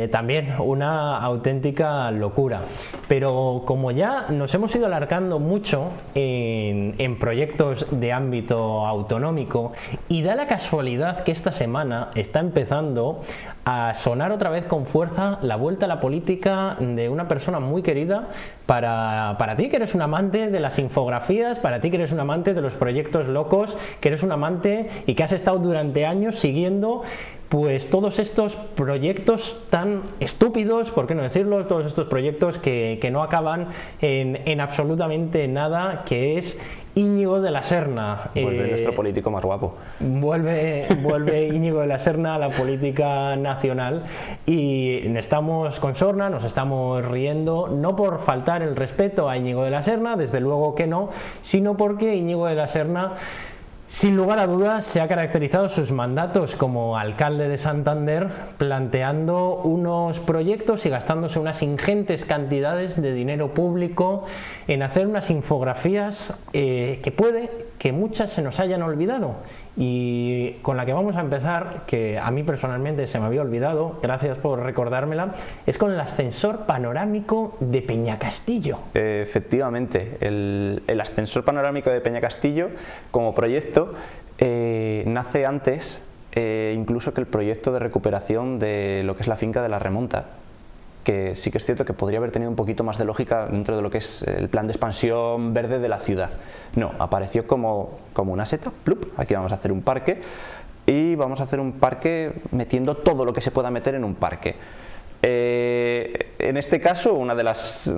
S5: También una auténtica locura. Pero como ya nos hemos ido alargando mucho en proyectos de ámbito autonómico, y da la casualidad que esta semana está empezando a sonar otra vez con fuerza la vuelta a la política de una persona muy querida para ti, que eres un amante de las infografías, para ti que eres un amante de los proyectos locos, que eres un amante y que has estado durante años siguiendo pues todos estos proyectos tan estúpidos, por qué no decirlo, todos estos proyectos que no acaban en absolutamente nada, que es Íñigo de la Serna.
S6: Vuelve nuestro político más guapo.
S5: Vuelve Íñigo de la Serna a la política nacional, y estamos con sorna, nos estamos riendo, no por faltar el respeto a Íñigo de la Serna, desde luego que no, sino porque Íñigo de la Serna, sin lugar a dudas, se ha caracterizado sus mandatos como alcalde de Santander planteando unos proyectos y gastándose unas ingentes cantidades de dinero público en hacer unas infografías que puede que muchas se nos hayan olvidado, y con la que vamos a empezar, que a mí personalmente se me había olvidado, gracias por recordármela, es con el ascensor panorámico de Peñacastillo.
S6: Efectivamente, el ascensor panorámico de Peñacastillo como proyecto nace antes incluso que el proyecto de recuperación de lo que es la finca de la Remonta, que sí que es cierto que podría haber tenido un poquito más de lógica dentro de lo que es el plan de expansión verde de la ciudad. No, apareció como una seta, ¡plup! Aquí vamos a hacer un parque, y vamos a hacer un parque metiendo todo lo que se pueda meter en un parque. En este caso, una de las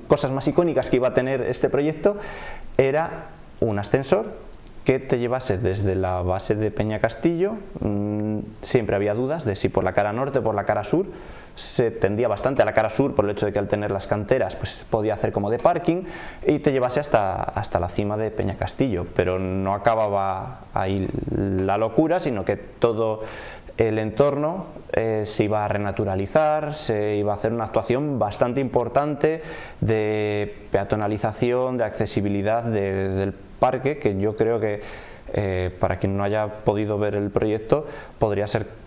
S6: cosas más icónicas que iba a tener este proyecto era un ascensor que te llevase desde la base de Peñacastillo. Siempre había dudas de si por la cara norte o por la cara sur. Se tendía bastante a la cara sur por el hecho de que al tener las canteras pues podía hacer como de parking y te llevase hasta la cima de Peñacastillo, pero no acababa ahí la locura, sino que todo el entorno se iba a renaturalizar, se iba a hacer una actuación bastante importante de peatonalización, de accesibilidad del parque, que yo creo que para quien no haya podido ver el proyecto podría ser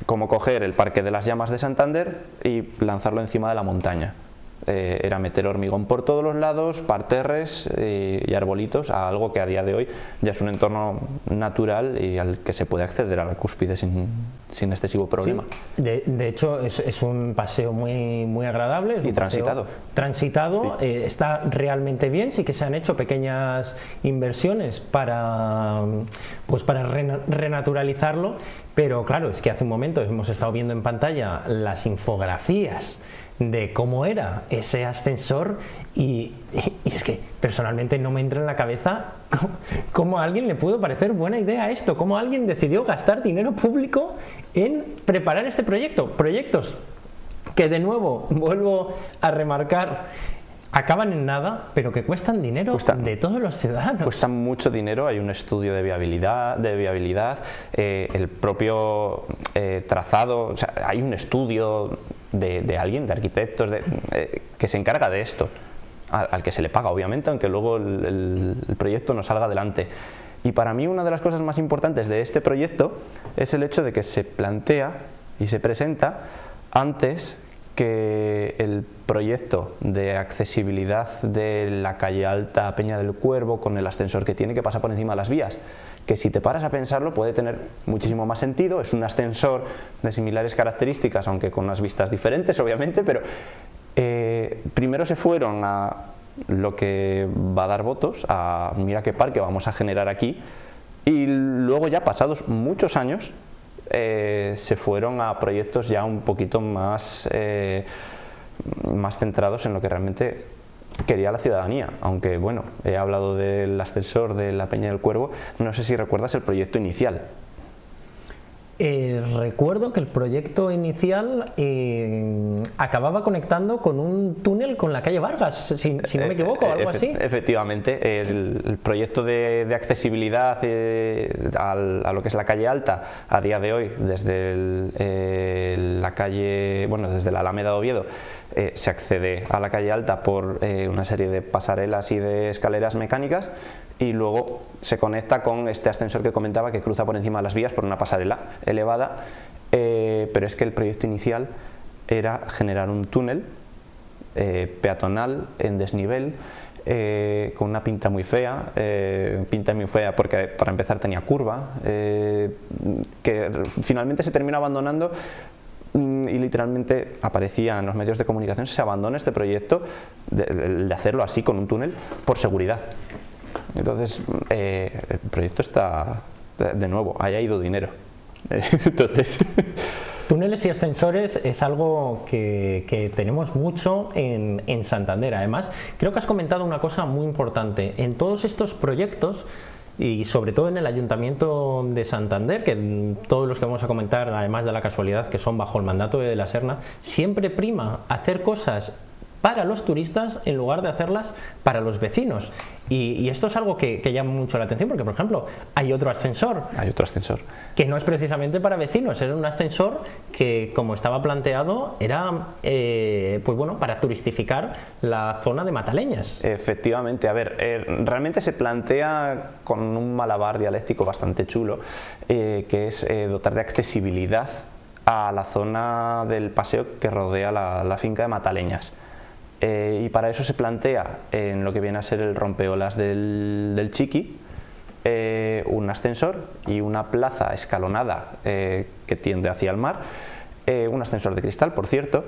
S6: como coger el Parque de las Llamas de Santander y lanzarlo encima de la montaña. Era meter hormigón por todos los lados, parterres y arbolitos, a algo que a día de hoy ya es un entorno natural y al que se puede acceder a la cúspide sin excesivo problema.
S5: Sí, de hecho es un paseo muy agradable, es
S6: y
S5: un transitado,
S6: sí.
S5: Está realmente bien, sí que se han hecho pequeñas inversiones para renaturalizarlo, pero claro, es que hace un momento hemos estado viendo en pantalla las infografías de cómo era ese ascensor y es que personalmente no me entra en la cabeza cómo a alguien le pudo parecer buena idea esto, cómo alguien decidió gastar dinero público en preparar este proyecto. Proyectos que, de nuevo, vuelvo a remarcar, acaban en nada, pero que cuestan dinero de todos los ciudadanos.
S6: Cuestan mucho dinero, hay un estudio de viabilidad, el propio trazado, o sea, hay un estudio de alguien, de arquitectos, que se encarga de esto, al que se le paga obviamente, aunque luego el proyecto no salga adelante. Y para mí una de las cosas más importantes de este proyecto es el hecho de que se plantea y se presenta antes que el proyecto de accesibilidad de la calle Alta Peña del Cuervo, con el ascensor que tiene que pasar por encima de las vías, que si te paras a pensarlo puede tener muchísimo más sentido. Es un ascensor de similares características, aunque con unas vistas diferentes obviamente, pero primero se fueron a lo que va a dar votos, a mira qué parque vamos a generar aquí, y luego ya pasados muchos años se fueron a proyectos ya un poquito más centrados en lo que realmente quería la ciudadanía. Aunque bueno, he hablado del ascensor de la Peña del Cuervo, no sé si recuerdas el proyecto inicial.
S5: Recuerdo que el proyecto inicial acababa conectando con un túnel con la calle Vargas, si no me equivoco, algo así.
S6: Efectivamente, el proyecto de accesibilidad a lo que es la calle Alta, a día de hoy, desde la calle, bueno, desde la Alameda de Oviedo, se accede a la calle Alta por una serie de pasarelas y de escaleras mecánicas, y luego se conecta con este ascensor que comentaba, que cruza por encima de las vías por una pasarela elevada, pero es que el proyecto inicial era generar un túnel peatonal en desnivel, con una pinta muy fea, porque para empezar tenía curva, que finalmente se terminó abandonando. Y literalmente aparecía en los medios de comunicación: se abandona este proyecto de hacerlo así con un túnel por seguridad. Entonces el proyecto está, de nuevo, haya ido dinero. Entonces
S5: túneles y ascensores es algo que tenemos mucho en Santander. Además, creo que has comentado una cosa muy importante. En todos estos proyectos, y sobre todo en el Ayuntamiento de Santander, que todos los que vamos a comentar, además de la casualidad que son bajo el mandato de la Serna, siempre prima hacer cosas para los turistas en lugar de hacerlas para los vecinos. Y esto es algo que llama mucho la atención, porque por ejemplo hay otro ascensor que no es precisamente para vecinos, era un ascensor que, como estaba planteado, era pues bueno, para turistificar la zona de Mataleñas.
S6: Efectivamente, a ver, realmente se plantea con un malabar dialéctico bastante chulo, que es dotar de accesibilidad a la zona del paseo que rodea la finca de Mataleñas. Y para eso se plantea, en lo que viene a ser el rompeolas del Chiqui, un ascensor y una plaza escalonada que tiende hacia el mar, un ascensor de cristal, por cierto,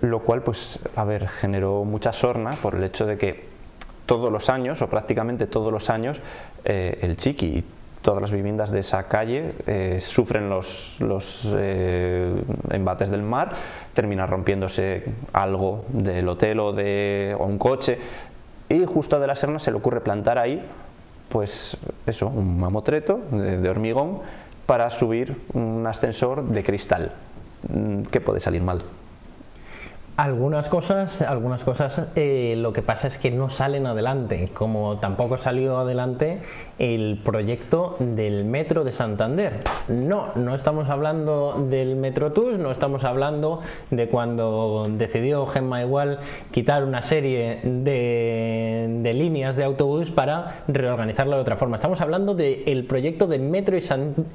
S6: lo cual, pues, a ver, generó mucha sorna por el hecho de que todos los años, o prácticamente todos los años, el Chiqui y todas las viviendas de esa calle sufren los embates del mar, termina rompiéndose algo del hotel o un coche, y justo a De la Serna se le ocurre plantar ahí, pues eso, un mamotreto de hormigón para subir un ascensor de cristal. ¿Qué puede salir mal?
S5: Algunas cosas, lo que pasa es que no salen adelante, como tampoco salió adelante el proyecto del Metro de Santander. No estamos hablando del Metrotús, no estamos hablando de cuando decidió Gemma Igual quitar una serie de líneas de autobús para reorganizarlo de otra forma. Estamos hablando del proyecto de Metro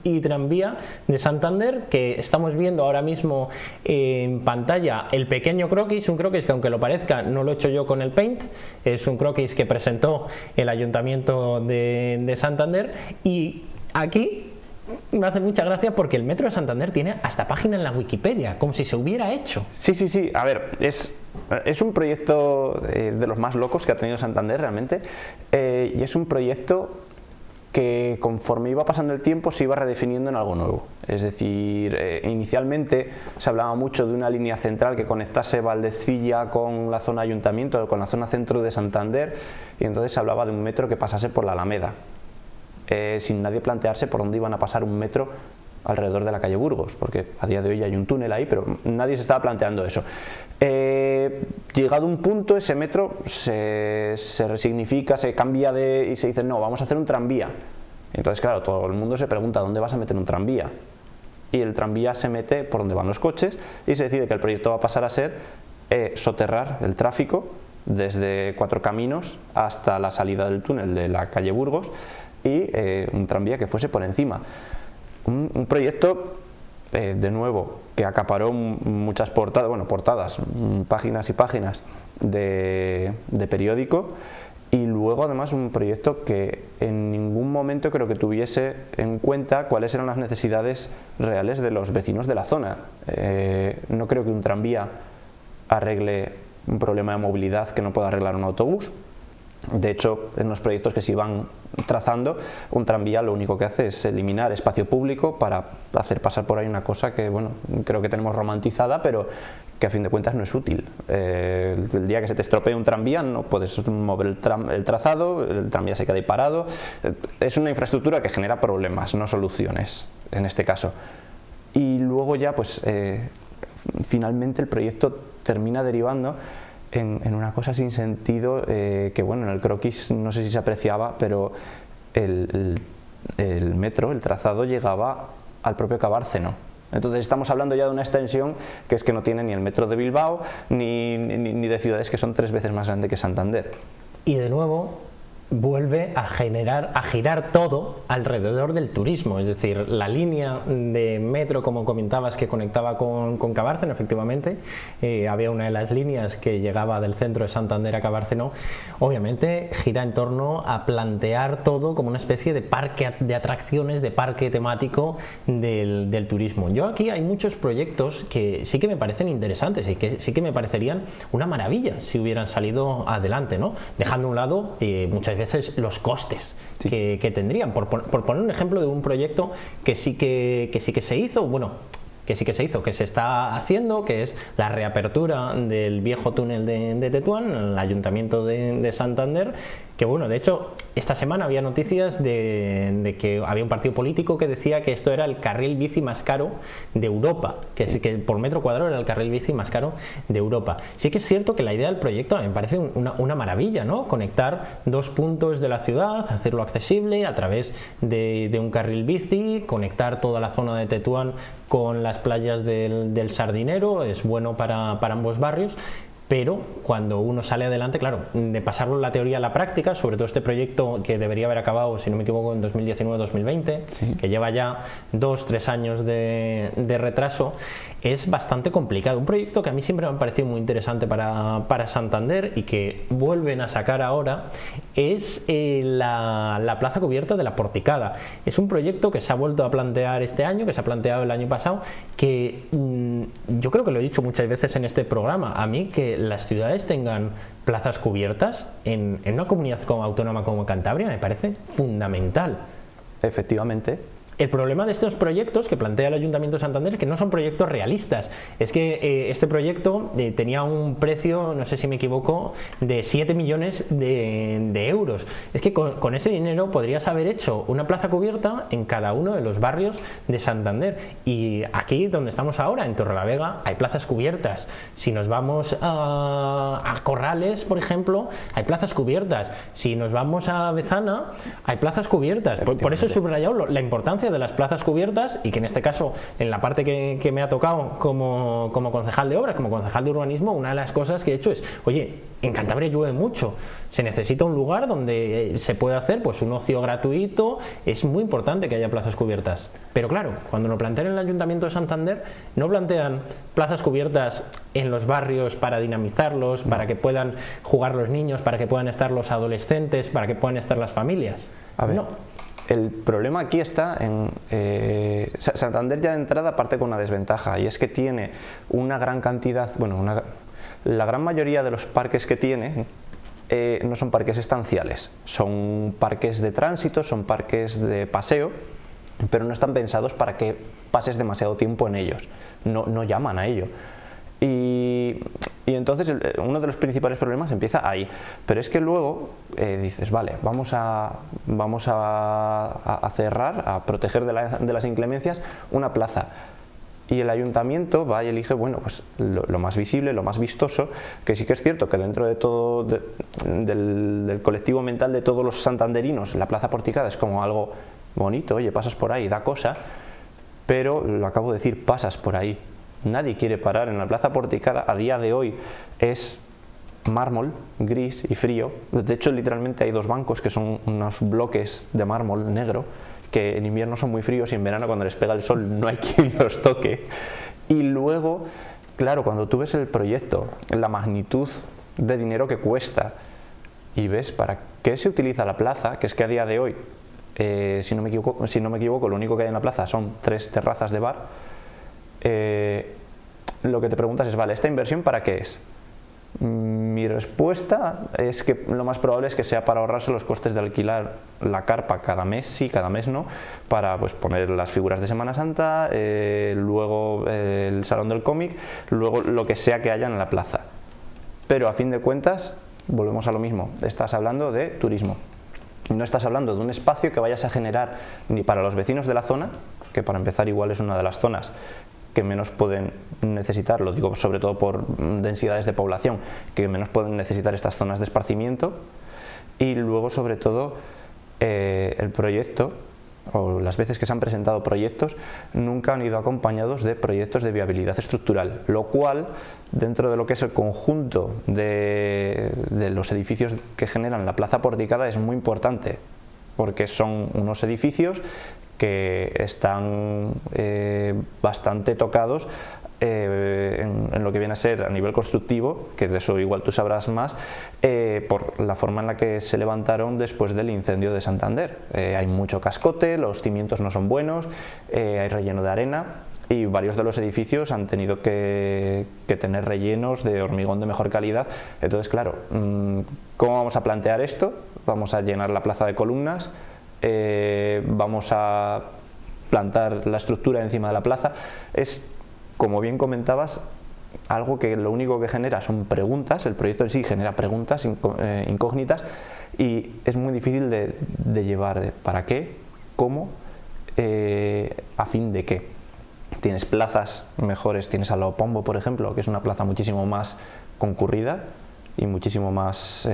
S5: y Tranvía de Santander, que estamos viendo ahora mismo en pantalla el pequeño croquis, un croquis que, aunque lo parezca, no lo he hecho yo con el Paint, es un croquis que presentó el Ayuntamiento de Santander. Y aquí me hace mucha gracia porque el Metro de Santander tiene hasta página en la Wikipedia, como si se hubiera hecho.
S6: Sí, a ver, es un proyecto de los más locos que ha tenido Santander realmente, y es un proyecto que conforme iba pasando el tiempo se iba redefiniendo en algo nuevo. Es decir, inicialmente se hablaba mucho de una línea central que conectase Valdecilla con la zona Ayuntamiento, con la zona centro de Santander, y entonces se hablaba de un metro que pasase por la Alameda, sin nadie plantearse por dónde iban a pasar un metro alrededor de la calle Burgos, porque a día de hoy hay un túnel ahí, pero nadie se estaba planteando eso. Llegado un punto, ese metro se resignifica, se cambia y se dice, no, vamos a hacer un tranvía. Entonces, claro, todo el mundo se pregunta, ¿dónde vas a meter un tranvía? Y el tranvía se mete por donde van los coches, y se decide que el proyecto va a pasar a ser soterrar el tráfico desde Cuatro Caminos hasta la salida del túnel de la calle Burgos, y un tranvía que fuese por encima. Un proyecto, de nuevo, que acaparó muchas portadas, páginas y páginas de periódico, y luego además un proyecto que en ningún momento creo que tuviese en cuenta cuáles eran las necesidades reales de los vecinos de la zona. No creo que un tranvía arregle un problema de movilidad que no pueda arreglar un autobús. De hecho, en los proyectos que se iban trazando, un tranvía lo único que hace es eliminar espacio público para hacer pasar por ahí una cosa que, bueno, creo que tenemos romantizada, pero que a fin de cuentas no es útil. El día que se te estropee un tranvía no puedes mover el trazado, el tranvía se queda ahí parado. Es una infraestructura que genera problemas, no soluciones, en este caso. Y luego ya, pues, finalmente el proyecto termina derivando en una cosa sin sentido, que bueno, en el croquis no sé si se apreciaba, pero el metro, el trazado, llegaba al propio Cabárceno. Entonces estamos hablando ya de una extensión que es que no tiene ni el metro de Bilbao ni de ciudades que son 3 veces más grandes que Santander.
S5: Y de nuevo vuelve a girar todo alrededor del turismo, es decir, la línea de metro, como comentabas, que conectaba con Cabárceno, efectivamente, había una de las líneas que llegaba del centro de Santander a Cabárceno, obviamente gira en torno a plantear todo como una especie de parque de atracciones, de parque temático del turismo. Yo aquí hay muchos proyectos que sí que me parecen interesantes y que sí que me parecerían una maravilla si hubieran salido adelante, ¿no? Dejando a un lado muchas veces los costes que tendrían. Por poner un ejemplo de un proyecto que sí que se hizo, que se está haciendo, que es la reapertura del viejo túnel de Tetuán, el Ayuntamiento de Santander, que bueno, de hecho esta semana había noticias de que había un partido político que decía que esto era el carril bici más caro de Europa, que por metro cuadrado era el carril bici más caro de Europa. Sí que es cierto que la idea del proyecto me parece una maravilla, ¿no? Conectar 2 puntos de la ciudad, hacerlo accesible a través de un carril bici, conectar toda la zona de Tetuán con las playas del Sardinero, es bueno para ambos barrios. Pero cuando uno sale adelante, claro, de pasarlo la teoría a la práctica, sobre todo este proyecto que debería haber acabado, si no me equivoco, en 2019-2020, sí, que lleva ya 2-3 años de retraso, es bastante complicado. Un proyecto que a mí siempre me ha parecido muy interesante para Santander y que vuelven a sacar ahora es la plaza cubierta de la Porticada. Es un proyecto que se ha vuelto a plantear este año, que se ha planteado el año pasado, que yo creo que lo he dicho muchas veces en este programa. A mí que las ciudades tengan plazas cubiertas en una comunidad autónoma como Cantabria me parece fundamental.
S6: Efectivamente.
S5: El problema de estos proyectos que plantea el Ayuntamiento de Santander es que no son proyectos realistas. Es que este proyecto tenía un precio, no sé si me equivoco, de 7 millones de euros. Es que con ese dinero podrías haber hecho una plaza cubierta en cada uno de los barrios de Santander. Y aquí donde estamos ahora, en Torrelavega, hay plazas cubiertas. Si nos vamos a Corrales, por ejemplo, hay plazas cubiertas. Si nos vamos a Bezana, hay plazas cubiertas. Por eso he subrayado la importancia de las plazas cubiertas, y que en este caso, en la parte que me ha tocado como concejal de obras, como concejal de urbanismo, una de las cosas que he hecho es, oye, en Cantabria llueve mucho, se necesita un lugar donde se pueda hacer pues un ocio gratuito, es muy importante que haya plazas cubiertas. Pero claro, cuando lo plantean en el Ayuntamiento de Santander, no plantean plazas cubiertas en los barrios para dinamizarlos, para que puedan jugar los niños, para que puedan estar los adolescentes, para que puedan estar las familias.
S6: A ver.
S5: No.
S6: El problema aquí está en Santander ya de entrada parte con una desventaja, y es que tiene una gran cantidad, la gran mayoría de los parques que tiene no son parques estanciales, son parques de tránsito, son parques de paseo, pero no están pensados para que pases demasiado tiempo en ellos, no llaman a ello. Y entonces uno de los principales problemas empieza ahí, pero es que luego dices, vale, vamos a cerrar, a proteger de las inclemencias una plaza, y el ayuntamiento va y elige, bueno, pues lo más visible, lo más vistoso, que sí que es cierto que dentro de todo del colectivo mental de todos los santanderinos, la plaza porticada es como algo bonito, oye, pasas por ahí, da cosa, pero lo acabo de decir, pasas por ahí. Nadie quiere parar en la plaza porticada. A día de hoy es mármol, gris y frío. De hecho, literalmente hay dos bancos que son unos bloques de mármol negro que en invierno son muy fríos y en verano, cuando les pega el sol, no hay quien los toque. Y luego, claro, cuando tú ves el proyecto, la magnitud de dinero que cuesta y ves para qué se utiliza la plaza, que es que a día de hoy, si no me equivoco, lo único que hay en la plaza son 3 terrazas de bar. Lo que te preguntas es, vale, ¿esta inversión para qué es? Mi respuesta es que lo más probable es que sea para ahorrarse los costes de alquilar la carpa cada mes sí, cada mes no, para pues poner las figuras de Semana Santa, luego el salón del cómic, luego lo que sea que haya en la plaza. Pero a fin de cuentas, volvemos a lo mismo, estás hablando de turismo. No estás hablando de un espacio que vayas a generar ni para los vecinos de la zona, que para empezar igual es una de las zonas que menos pueden necesitar, lo digo sobre todo por densidades de población, que menos pueden necesitar estas zonas de esparcimiento, y luego sobre todo el proyecto, o las veces que se han presentado proyectos, nunca han ido acompañados de proyectos de viabilidad estructural, lo cual dentro de lo que es el conjunto de los edificios que generan la plaza porticada es muy importante, porque son unos edificios que están bastante tocados en lo que viene a ser a nivel constructivo, que de eso igual tú sabrás más, por la forma en la que se levantaron después del incendio de Santander. Hay mucho cascote, los cimientos no son buenos, hay relleno de arena, y varios de los edificios han tenido que tener rellenos de hormigón de mejor calidad. Entonces, claro, ¿cómo vamos a plantear esto? Vamos a llenar la plaza de columnas, vamos a plantar la estructura encima de la plaza. Es, como bien comentabas, algo que lo único que genera son preguntas. El proyecto en sí genera preguntas incógnitas, y es muy difícil de llevar. ¿Para qué? ¿Cómo? ¿A fin de qué? Tienes plazas mejores, tienes a Lo Pombo, por ejemplo, que es una plaza muchísimo más concurrida y muchísimo más,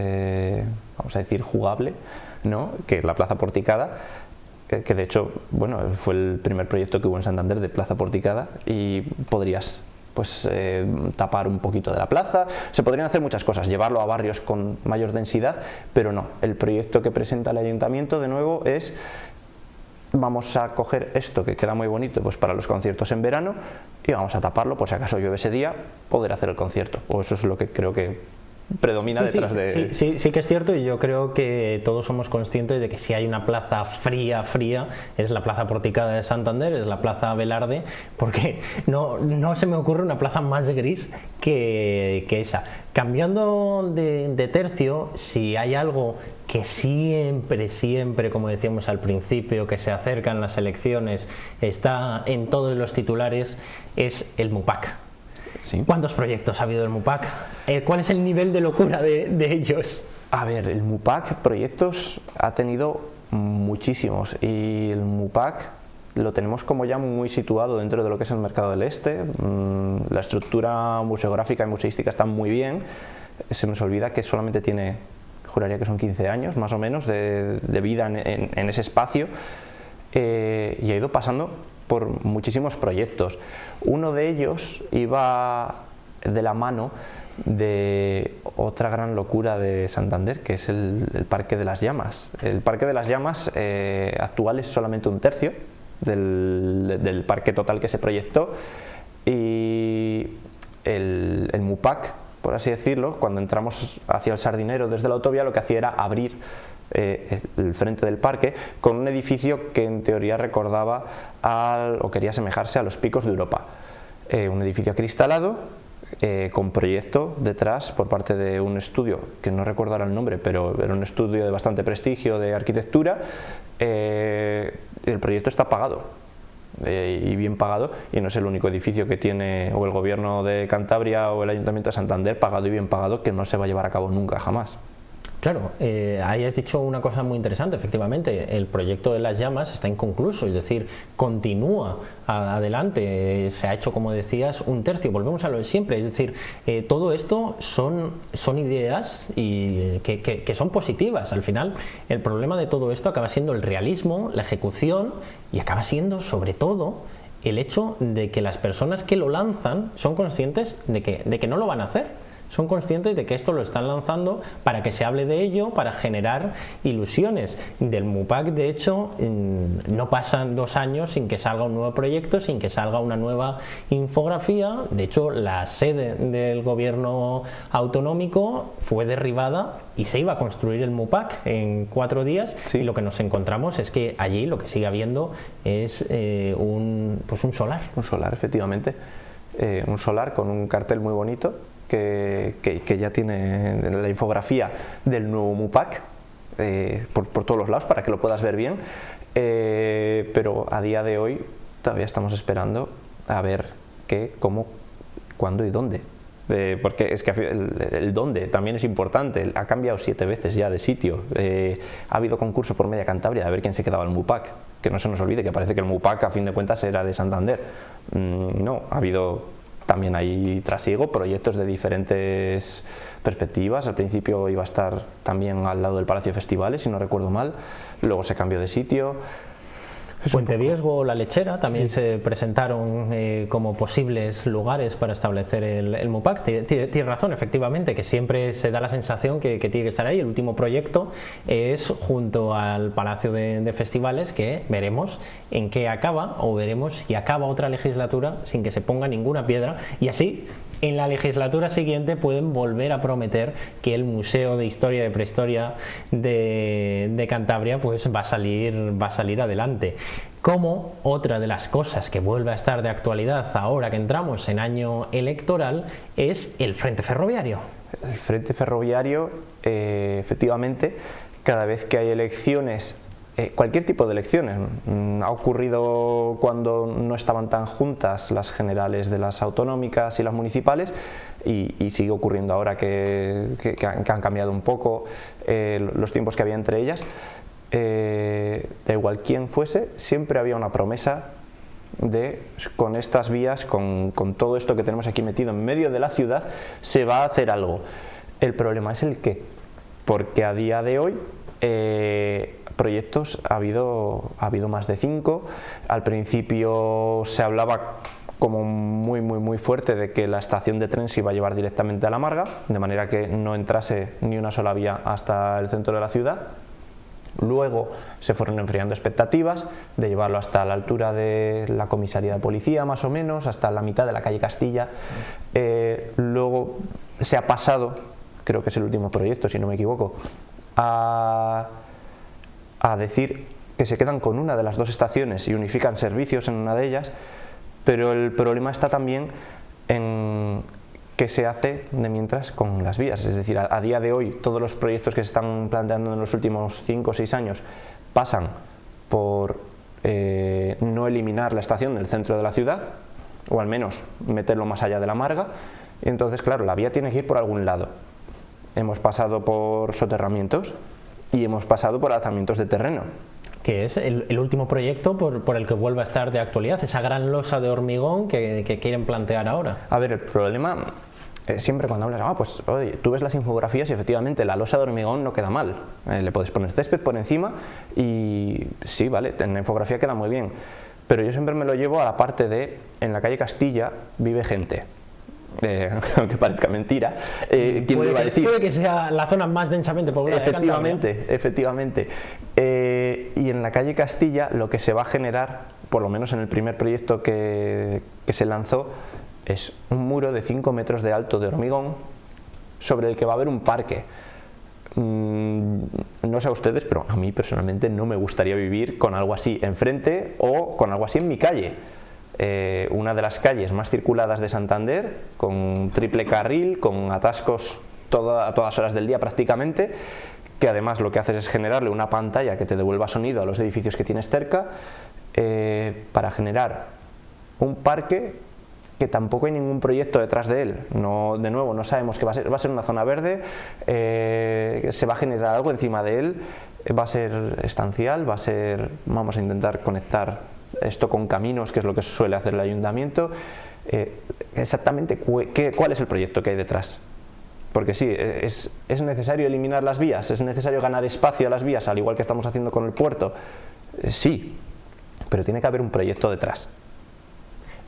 S6: vamos a decir, jugable, ¿no?, que la plaza porticada, que de hecho, bueno, fue el primer proyecto que hubo en Santander de plaza porticada, y podrías pues tapar un poquito de la plaza, se podrían hacer muchas cosas, llevarlo a barrios con mayor densidad, pero no, el proyecto que presenta el ayuntamiento de nuevo es: vamos a coger esto que queda muy bonito pues para los conciertos en verano, y vamos a taparlo por si acaso llueve ese día, poder hacer el concierto. O eso es lo que creo que predomina detrás de...
S5: Sí que es cierto, y yo creo que todos somos conscientes de que si hay una plaza fría, es la plaza Porticada de Santander, es la plaza Velarde, porque no se me ocurre una plaza más gris que esa. Cambiando de tercio, si hay algo que siempre, como decíamos al principio, que se acercan las elecciones, está en todos los titulares, es el MUPAC.
S6: ¿Sí?
S5: ¿Cuántos proyectos ha habido del MUPAC? ¿Cuál es el nivel de locura de ellos?
S6: A ver, el MUPAC proyectos ha tenido muchísimos, y el MUPAC lo tenemos como ya muy situado dentro de lo que es el mercado del este. La estructura museográfica y museística está muy bien. Se nos olvida que solamente tiene, juraría que son 15 años más o menos de vida en ese espacio, y ha ido pasando por muchísimos proyectos. Uno de ellos iba de la mano de otra gran locura de Santander, que es el Parque de las Llamas. El Parque de las Llamas actual es solamente un tercio del parque total que se proyectó, y el MUPAC, por así decirlo, cuando entramos hacia el Sardinero desde la autovía, lo que hacía era abrir el frente del parque con un edificio que en teoría recordaba o quería asemejarse a los Picos de Europa. Un edificio acristalado, con proyecto detrás por parte de un estudio, que no recuerdo ahora el nombre, pero era un estudio de bastante prestigio de arquitectura. El proyecto está pagado, y bien pagado, y no es el único edificio que tiene o el gobierno de Cantabria o el Ayuntamiento de Santander pagado y bien pagado, que no se va a llevar a cabo nunca jamás.
S5: Claro, ahí has dicho una cosa muy interesante. Efectivamente, el proyecto de las llamas está inconcluso, es decir, continúa adelante. Se ha hecho, como decías, un tercio. Volvemos a lo de siempre, es decir, todo esto son ideas y que son positivas. Al final, el problema de todo esto acaba siendo el realismo, la ejecución, y acaba siendo, sobre todo, el hecho de que las personas que lo lanzan son conscientes de que no lo van a hacer. Son conscientes de que esto lo están lanzando para que se hable de ello, para generar ilusiones. Del MUPAC, de hecho, no pasan 2 años sin que salga un nuevo proyecto, sin que salga una nueva infografía. De hecho, la sede del gobierno autonómico fue derribada y se iba a construir el MUPAC en 4 días. Sí. Y lo que nos encontramos es que allí lo que sigue habiendo es un solar. Un solar, efectivamente. Un solar con un cartel muy bonito, que ya tiene la infografía del nuevo MUPAC por todos los lados para que lo puedas ver bien, pero a día de hoy todavía estamos esperando a ver qué, cómo, cuándo y dónde. Porque es que el dónde también es importante. Ha cambiado 7 veces ya de sitio. Ha habido concurso por media Cantabria de ver quién se quedaba el MUPAC, que no se nos olvide que parece que el MUPAC a fin de cuentas era de Santander. No, ha habido también hay trasiego, proyectos de diferentes perspectivas. Al principio iba a estar también al lado del Palacio de Festivales, si no recuerdo mal, luego se cambió de sitio. Puente Viesgo o La Lechera también se presentaron como posibles lugares para establecer el MUPAC. Tienes razón, efectivamente, que siempre se da la sensación que tiene que estar ahí. El último proyecto es junto al Palacio de Festivales, que veremos en qué acaba, o veremos si acaba otra legislatura sin que se ponga ninguna piedra, y así en la legislatura siguiente pueden volver a prometer que el Museo de Historia y de Prehistoria de Cantabria pues va a salir adelante. Como otra de las cosas que vuelve a estar de actualidad ahora que entramos en año electoral es el Frente Ferroviario.
S6: El Frente Ferroviario, efectivamente, cada vez que hay elecciones, cualquier tipo de elecciones, ha ocurrido cuando no estaban tan juntas las generales de las autonómicas y las municipales, y sigue ocurriendo ahora que han cambiado un poco los tiempos que había entre ellas. Da igual quién fuese, siempre había una promesa de, con estas vías, con todo esto que tenemos aquí metido en medio de la ciudad, se va a hacer algo. El problema es el qué, porque a día de hoy proyectos ha habido más de 5. Al principio se hablaba como muy fuerte de que la estación de tren se iba a llevar directamente a La Marga, de manera que no entrase ni una sola vía hasta el centro de la ciudad. Luego se fueron enfriando expectativas de llevarlo hasta la altura de la comisaría de policía, más o menos, hasta la mitad de la calle Castilla. Luego se ha pasado creo que es el último proyecto, si no me equivoco, a decir que se quedan con una de las dos estaciones y unifican servicios en una de ellas, pero el problema está también en qué se hace de mientras con las vías. Es decir, a día de hoy todos los proyectos que se están planteando en los últimos 5 o 6 años pasan por no eliminar la estación del centro de la ciudad, o al menos meterlo más allá de la Marga, y entonces claro, la vía tiene que ir por algún lado. Hemos pasado por soterramientos y hemos pasado por alzamientos de terreno,
S5: que es el último proyecto por el que vuelve a estar de actualidad, esa gran losa de hormigón que quieren plantear ahora.
S6: A ver, el problema siempre cuando hablas, pues oye, tú ves las infografías y efectivamente la losa de hormigón no queda mal, le puedes poner césped por encima y sí, vale, en la infografía queda muy bien, pero yo siempre me lo llevo a la parte de en la calle Castilla vive gente. Aunque parezca mentira, ¿quién me iba a decir?
S5: Puede que sea la zona más densamente poblada.
S6: Efectivamente. Y en la calle Castilla lo que se va a generar, por lo menos en el primer proyecto que se lanzó, es un muro de 5 metros de alto de hormigón sobre el que va a haber un parque. No sé a ustedes, pero a mí personalmente no me gustaría vivir con algo así enfrente o con algo así en mi calle. Una de las calles más circuladas de Santander, con triple carril, con atascos a todas horas del día prácticamente, que además lo que haces es generarle una pantalla que te devuelva sonido a los edificios que tienes cerca, para generar un parque que tampoco hay ningún proyecto detrás de él. No, de nuevo, no sabemos qué va a ser una zona verde, se va a generar algo encima de él, va a ser estancial, vamos a intentar conectar esto con caminos, que es lo que suele hacer el ayuntamiento. Exactamente cuál es el proyecto que hay detrás, porque sí, es necesario eliminar las vías, es necesario ganar espacio a las vías, al igual que estamos haciendo con el puerto, sí, pero tiene que haber un proyecto detrás.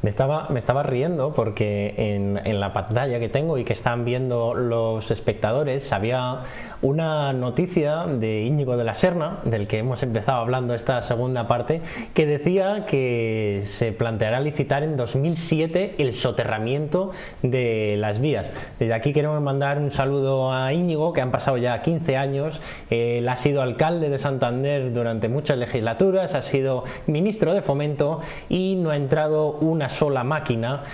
S5: Me estaba riendo porque en la pantalla que tengo y que están viendo los espectadores había una noticia de Íñigo de la Serna, del que hemos empezado hablando esta segunda parte, que decía que se planteará licitar en 2007 el soterramiento de las vías. Desde aquí queremos mandar un saludo a Íñigo, que han pasado ya 15 años, él ha sido alcalde de Santander durante muchas legislaturas, ha sido ministro de Fomento y no ha entrado una sola máquina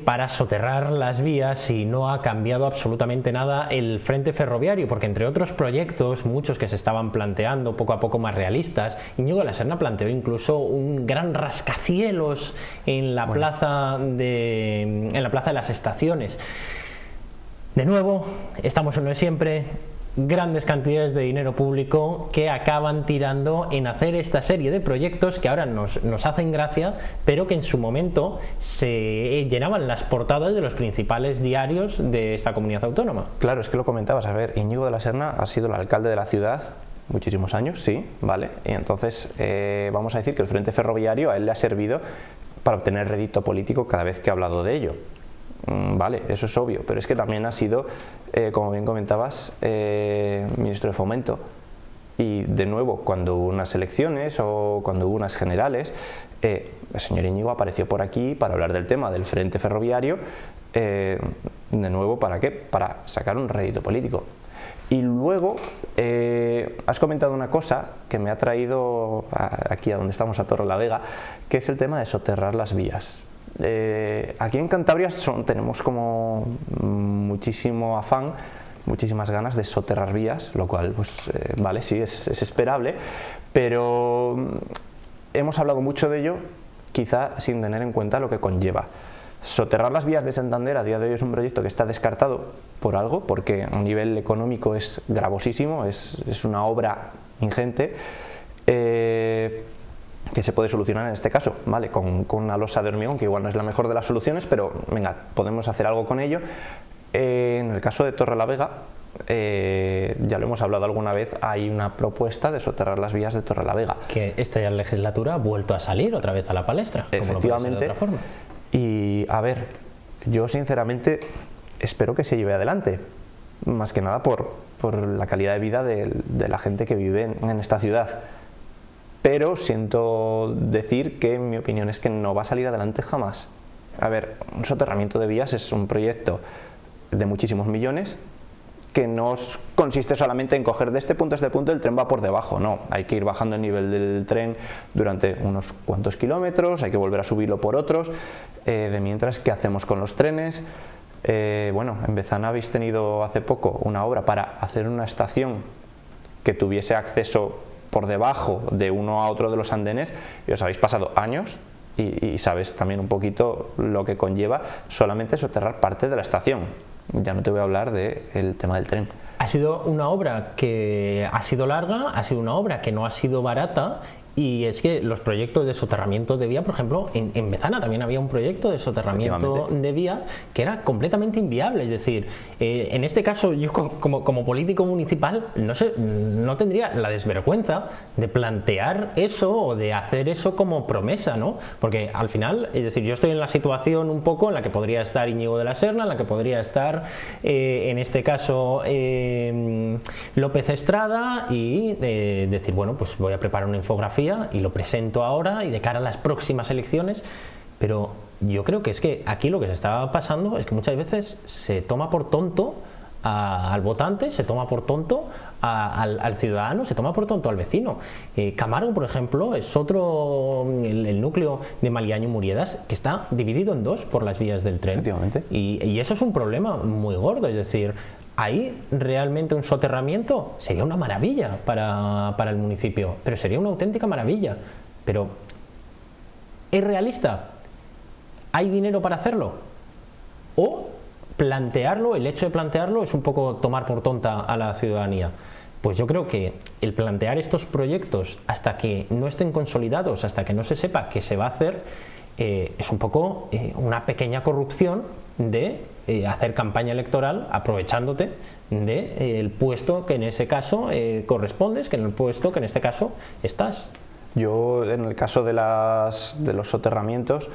S5: para soterrar las vías y no ha cambiado absolutamente nada el frente ferroviario, porque entre otros proyectos, muchos que se estaban planteando poco a poco más realistas, Íñigo de la Serna planteó incluso un gran rascacielos en la plaza de las estaciones. De nuevo, estamos en lo de siempre, grandes cantidades de dinero público que acaban tirando en hacer esta serie de proyectos que ahora nos hacen gracia, pero que en su momento se llenaban las portadas de los principales diarios de esta comunidad autónoma.
S6: Claro, es que lo comentabas, a ver, Íñigo de la Serna ha sido el alcalde de la ciudad muchísimos años, sí, vale, y entonces vamos a decir que el frente ferroviario a él le ha servido para obtener rédito político cada vez que ha hablado de ello. Vale, eso es obvio, pero es que también ha sido, como bien comentabas, ministro de Fomento, y de nuevo, cuando hubo unas elecciones o cuando hubo unas generales, el señor Íñigo apareció por aquí para hablar del tema del frente ferroviario, de nuevo, ¿para qué? Para sacar un rédito político. Y luego has comentado una cosa que me ha traído aquí a donde estamos, a Torrelavega, que es el tema de soterrar las vías. Aquí en Cantabria tenemos como muchísimo afán, muchísimas ganas de soterrar vías, lo cual pues vale, sí es esperable, pero hemos hablado mucho de ello, quizá sin tener en cuenta lo que conlleva. Soterrar las vías de Santander a día de hoy es un proyecto que está descartado por algo, porque a nivel económico es gravosísimo, es una obra ingente, que se puede solucionar en este caso, ¿vale? Con una losa de hormigón, que igual no es la mejor de las soluciones, pero venga, podemos hacer algo con ello. En el caso de Torrelavega, ya lo hemos hablado alguna vez, hay una propuesta de soterrar las vías de Torrelavega.
S5: Que esta legislatura ha vuelto a salir otra vez a la palestra,
S6: efectivamente,
S5: como no puede ser de otra forma.
S6: Y a ver, yo sinceramente espero que se lleve adelante, más que nada por la calidad de vida de la gente que vive en esta ciudad. Pero siento decir que mi opinión es que no va a salir adelante jamás. A ver, un soterramiento de vías es un proyecto de muchísimos millones que no consiste solamente en coger de este punto a este punto, el tren va por debajo, no, hay que ir bajando el nivel del tren durante unos cuantos kilómetros, hay que volver a subirlo por otros, de mientras, ¿qué hacemos con los trenes? Bueno, en Bezana habéis tenido hace poco una obra para hacer una estación que tuviese acceso por debajo de uno a otro de los andenes y os habéis pasado años y sabes también un poquito lo que conlleva solamente soterrar parte de la estación. Ya no te voy a hablar del tema del tren.
S5: Ha sido una obra que ha sido larga, ha sido una obra que no ha sido barata. Y es que los proyectos de soterramiento de vía, por ejemplo, en Bezana también había un proyecto de soterramiento de vía que era completamente inviable. Es decir, en este caso yo como político municipal no tendría la desvergüenza de plantear eso o de hacer eso como promesa, ¿no? Porque al final, es decir, yo estoy en la situación un poco en la que podría estar Íñigo de la Serna, en la que podría estar, en este caso, López Estrada y decir, bueno, pues voy a preparar una infografía y lo presento ahora y de cara a las próximas elecciones, pero yo creo que es que aquí lo que se está pasando es que muchas veces se toma por tonto al votante, se toma por tonto al ciudadano, se toma por tonto al vecino. Camargo, por ejemplo, es otro, el núcleo de Maliaño-Muriedas, que está dividido en dos por las vías del tren.
S6: Efectivamente.
S5: Y eso es un problema muy gordo, es decir, ahí realmente un soterramiento sería una maravilla para el municipio, pero sería una auténtica maravilla. Pero ¿es realista? ¿Hay dinero para hacerlo? ¿O plantearlo, el hecho de plantearlo es un poco tomar por tonta a la ciudadanía? Pues yo creo que el plantear estos proyectos hasta que no estén consolidados, hasta que no se sepa qué se va a hacer, es un poco una pequeña corrupción de hacer campaña electoral aprovechándote del puesto que en ese caso correspondes, que en el puesto que en este caso estás.
S6: Yo en el caso de los soterramientos,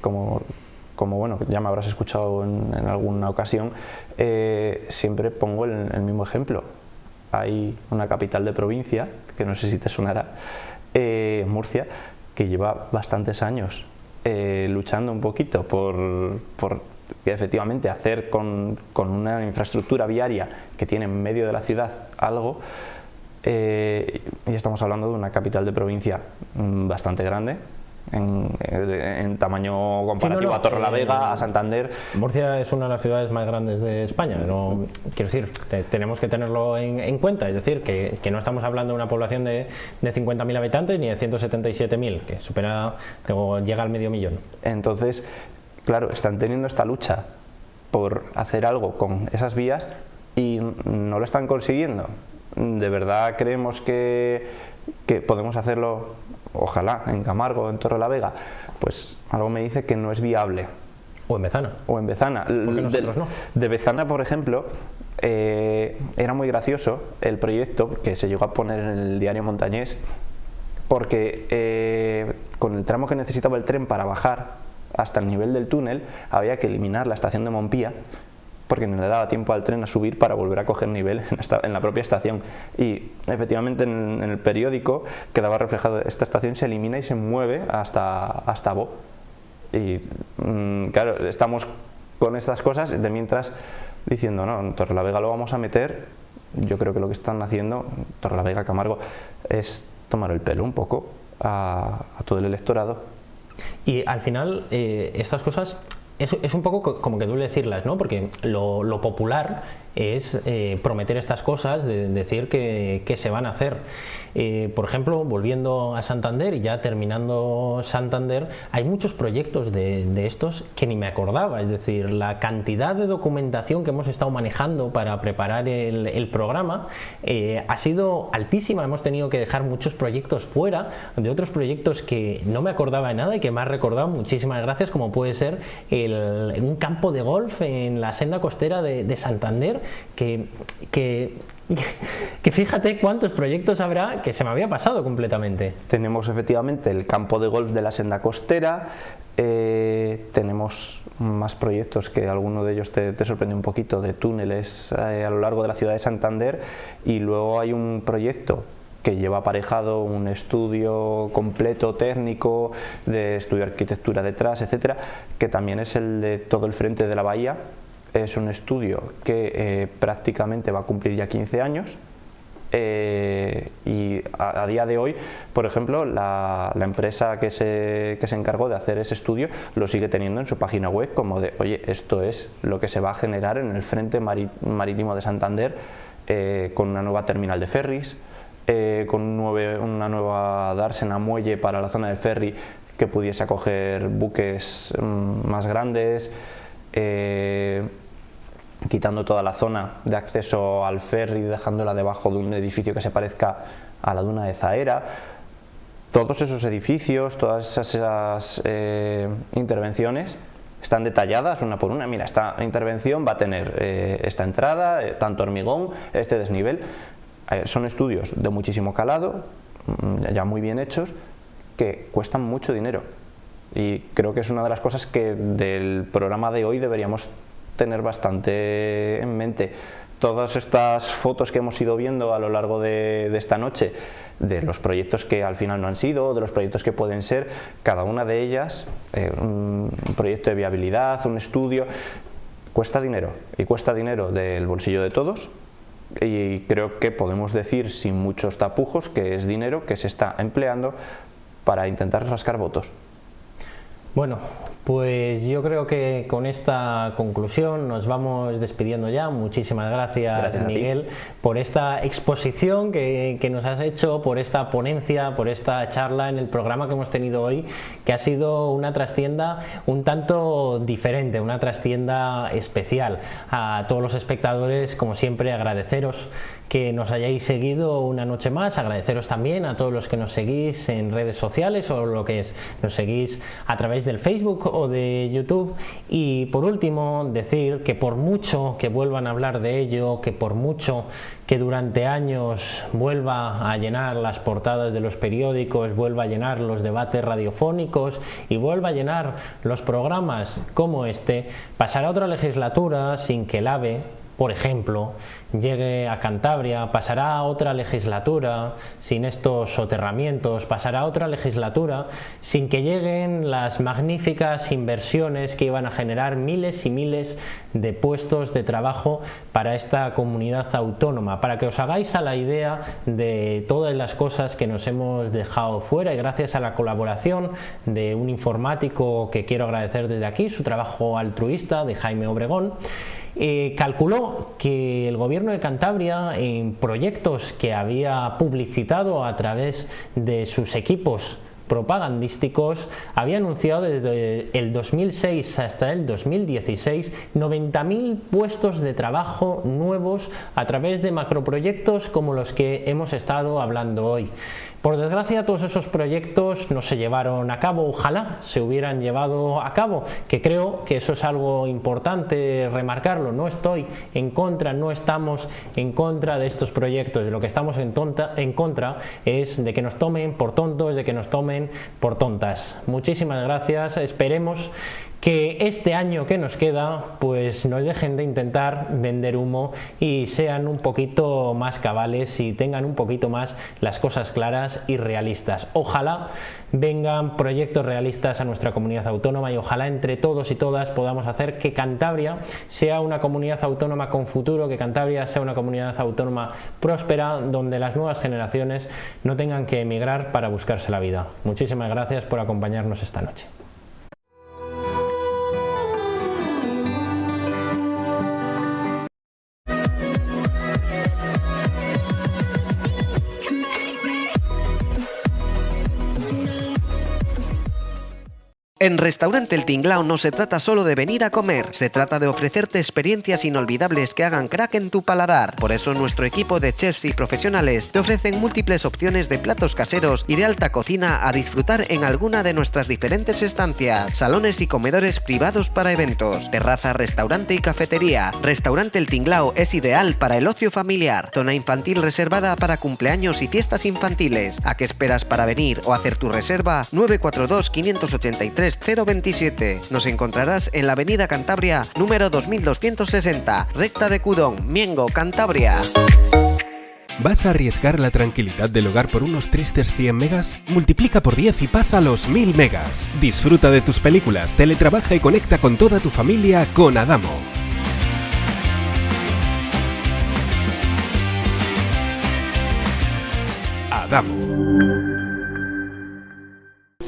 S6: como bueno, ya me habrás escuchado en alguna ocasión, siempre pongo el mismo ejemplo. Hay una capital de provincia, que no sé si te sonará, Murcia, que lleva bastantes años luchando un poquito por efectivamente hacer con una infraestructura viaria que tiene en medio de la ciudad algo, y estamos hablando de una capital de provincia bastante grande, en tamaño comparativo a Torrelavega, a Santander.
S5: Murcia es una de las ciudades más grandes de España, no, quiero decir, tenemos que tenerlo en cuenta, es decir, que no estamos hablando de una población de 50.000 habitantes ni de 177.000, que supera, que llega al medio millón.
S6: Entonces, claro, están teniendo esta lucha por hacer algo con esas vías y no lo están consiguiendo. ¿De verdad creemos que podemos hacerlo? Ojalá, en Camargo, en Torrelavega, pues algo me dice que no es viable.
S5: O en Bezana.
S6: O en Bezana.
S5: ¿Por qué nosotros no?
S6: De Bezana, por ejemplo, era muy gracioso el proyecto que se llegó a poner en el diario Montañés, porque con el tramo que necesitaba el tren para bajar hasta el nivel del túnel, había que eliminar la estación de Montpía, porque no le daba tiempo al tren a subir para volver a coger nivel en la propia estación. Y efectivamente en el periódico quedaba reflejado, esta estación se elimina y se mueve hasta Bo. Y claro, estamos con estas cosas de mientras diciendo, no, en Torrelavega lo vamos a meter. Yo creo que lo que están haciendo Torrelavega, Camargo, es tomar el pelo un poco a todo el electorado.
S5: Y al final estas cosas es un poco como que duele decirlas, ¿no? Porque lo popular es prometer estas cosas, de decir que se van a hacer. Por ejemplo, volviendo a Santander y ya terminando Santander, hay muchos proyectos de estos que ni me acordaba, es decir, la cantidad de documentación que hemos estado manejando para preparar el programa ha sido altísima. Hemos tenido que dejar muchos proyectos fuera, de otros proyectos que no me acordaba de nada y que me ha recordado, muchísimas gracias, como puede ser un campo de golf en la senda costera de Santander, que fíjate cuántos proyectos habrá que se me había pasado completamente.
S6: Tenemos efectivamente el campo de golf de la senda costera, tenemos más proyectos que alguno de ellos te sorprende un poquito, de túneles a lo largo de la ciudad de Santander, y luego hay un proyecto que lleva aparejado un estudio completo técnico, de estudio de arquitectura detrás, etcétera, que también es el de todo el frente de la bahía, es un estudio que prácticamente va a cumplir ya 15 años. Y a día de hoy, por ejemplo, la empresa que se encargó de hacer ese estudio lo sigue teniendo en su página web como de, oye, esto es lo que se va a generar en el frente marítimo de Santander, con una nueva terminal de ferries, con una nueva dársena muelle para la zona del ferry que pudiese acoger buques más grandes, quitando toda la zona de acceso al ferry, dejándola debajo de un edificio que se parezca a la duna de Zaera. Todos esos edificios, todas esas intervenciones están detalladas una por una. Mira, esta intervención va a tener esta entrada, tanto hormigón, este desnivel. Son estudios de muchísimo calado, ya muy bien hechos, que cuestan mucho dinero. Y creo que es una de las cosas que del programa de hoy deberíamos tener bastante en mente. Todas estas fotos que hemos ido viendo a lo largo de esta noche, de los proyectos que al final no han sido, de los proyectos que pueden ser, cada una de ellas, un proyecto de viabilidad, un estudio, cuesta dinero, y cuesta dinero del bolsillo de todos, y creo que podemos decir sin muchos tapujos que es dinero que se está empleando para intentar rascar votos.
S5: Bueno, pues yo creo que con esta conclusión nos vamos despidiendo ya. Muchísimas gracias Miguel, por esta exposición que nos has hecho, por esta ponencia, por esta charla en el programa que hemos tenido hoy, que ha sido una trastienda un tanto diferente, una trastienda especial. A todos los espectadores, como siempre, agradeceros que nos hayáis seguido una noche más, agradeceros también a todos los que nos seguís en redes sociales o lo que es, nos seguís a través del Facebook o de YouTube. Y por último, decir que por mucho que vuelvan a hablar de ello, que por mucho que durante años vuelva a llenar las portadas de los periódicos, vuelva a llenar los debates radiofónicos y vuelva a llenar los programas como este, pasará otra legislatura sin que el AVE, por ejemplo, llegue a Cantabria, pasará otra legislatura sin estos soterramientos, pasará otra legislatura sin que lleguen las magníficas inversiones que iban a generar miles y miles de puestos de trabajo para esta comunidad autónoma. Para que os hagáis a la idea de todas las cosas que nos hemos dejado fuera, y gracias a la colaboración de un informático que quiero agradecer desde aquí, su trabajo altruista, de Jaime Obregón, calculó que el gobierno de Cantabria, en proyectos que había publicitado a través de sus equipos propagandísticos, había anunciado desde el 2006 hasta el 2016 90.000 puestos de trabajo nuevos a través de macroproyectos como los que hemos estado hablando hoy. Por desgracia, todos esos proyectos no se llevaron a cabo. Ojalá se hubieran llevado a cabo, que creo que eso es algo importante remarcarlo. No estoy en contra, no estamos en contra de estos proyectos. De lo que estamos en contra es de que nos tomen por tontos, de que nos tomen por tontas. Muchísimas gracias. Esperemos que este año que nos queda pues nos dejen de intentar vender humo y sean un poquito más cabales y tengan un poquito más las cosas claras y realistas. Ojalá vengan proyectos realistas a nuestra comunidad autónoma y ojalá entre todos y todas podamos hacer que Cantabria sea una comunidad autónoma con futuro, que Cantabria sea una comunidad autónoma próspera, donde las nuevas generaciones no tengan que emigrar para buscarse la vida. Muchísimas gracias por acompañarnos esta noche.
S4: En Restaurante El Tinglao no se trata solo de venir a comer, se trata de ofrecerte experiencias inolvidables que hagan crack en tu paladar. Por eso nuestro equipo de chefs y profesionales te ofrecen múltiples opciones de platos caseros y de alta cocina a disfrutar en alguna de nuestras diferentes estancias, salones y comedores privados para eventos, terraza, restaurante y cafetería. Restaurante El Tinglao es ideal para el ocio familiar, zona infantil reservada para cumpleaños y fiestas infantiles. ¿A qué esperas para venir o hacer tu reserva? 942 583 027. Nos encontrarás en la avenida Cantabria número 2260, recta de Cudón, Miengo, Cantabria.
S1: ¿Vas a arriesgar la tranquilidad del hogar por unos tristes 100 megas? Multiplica por 10 y pasa a los 1000 megas. Disfruta de tus películas, teletrabaja y conecta con toda tu familia con Adamo. Adamo.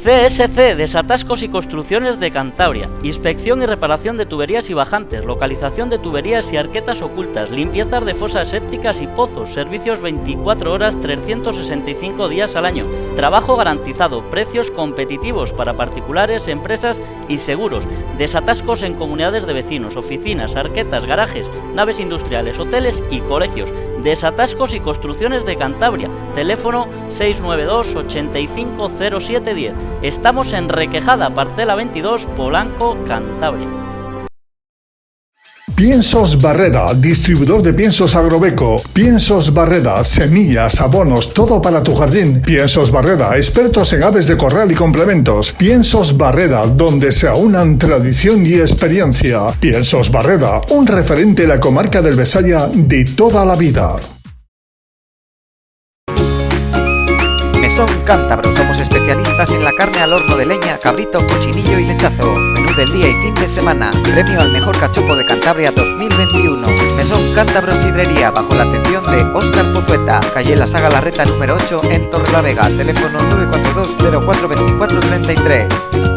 S2: CSC, Desatascos y Construcciones de Cantabria. Inspección y reparación de tuberías y bajantes, localización de tuberías y arquetas ocultas, limpiezas de fosas sépticas y pozos, servicios 24 horas, 365 días al año, trabajo garantizado, precios competitivos para particulares, empresas y seguros, desatascos en comunidades de vecinos, oficinas, arquetas, garajes, naves industriales, hoteles y colegios. Desatascos y Construcciones de Cantabria, teléfono 692 85 07 10. Estamos en Requejada, parcela 22, Polanco, Cantabria.
S3: Piensos Barreda, distribuidor de piensos Agrobeco. Piensos Barreda, semillas, abonos, todo para tu jardín. Piensos Barreda, expertos en aves de corral y complementos. Piensos Barreda, donde se aunan tradición y experiencia. Piensos Barreda, un referente en la comarca del Besaya de toda la vida.
S4: Mesón Cántabro, somos especialistas en la carne al horno de leña, cabrito, cochinillo y lechazo. Menú del día y fin de semana. Premio al mejor cachopo de Cantabria 2021. Mesón Cántabro Sidrería, bajo la atención de Óscar Pozueta. Calle La Saga Larreta número 8 en Torrelavega. Teléfono 942 04 24 33.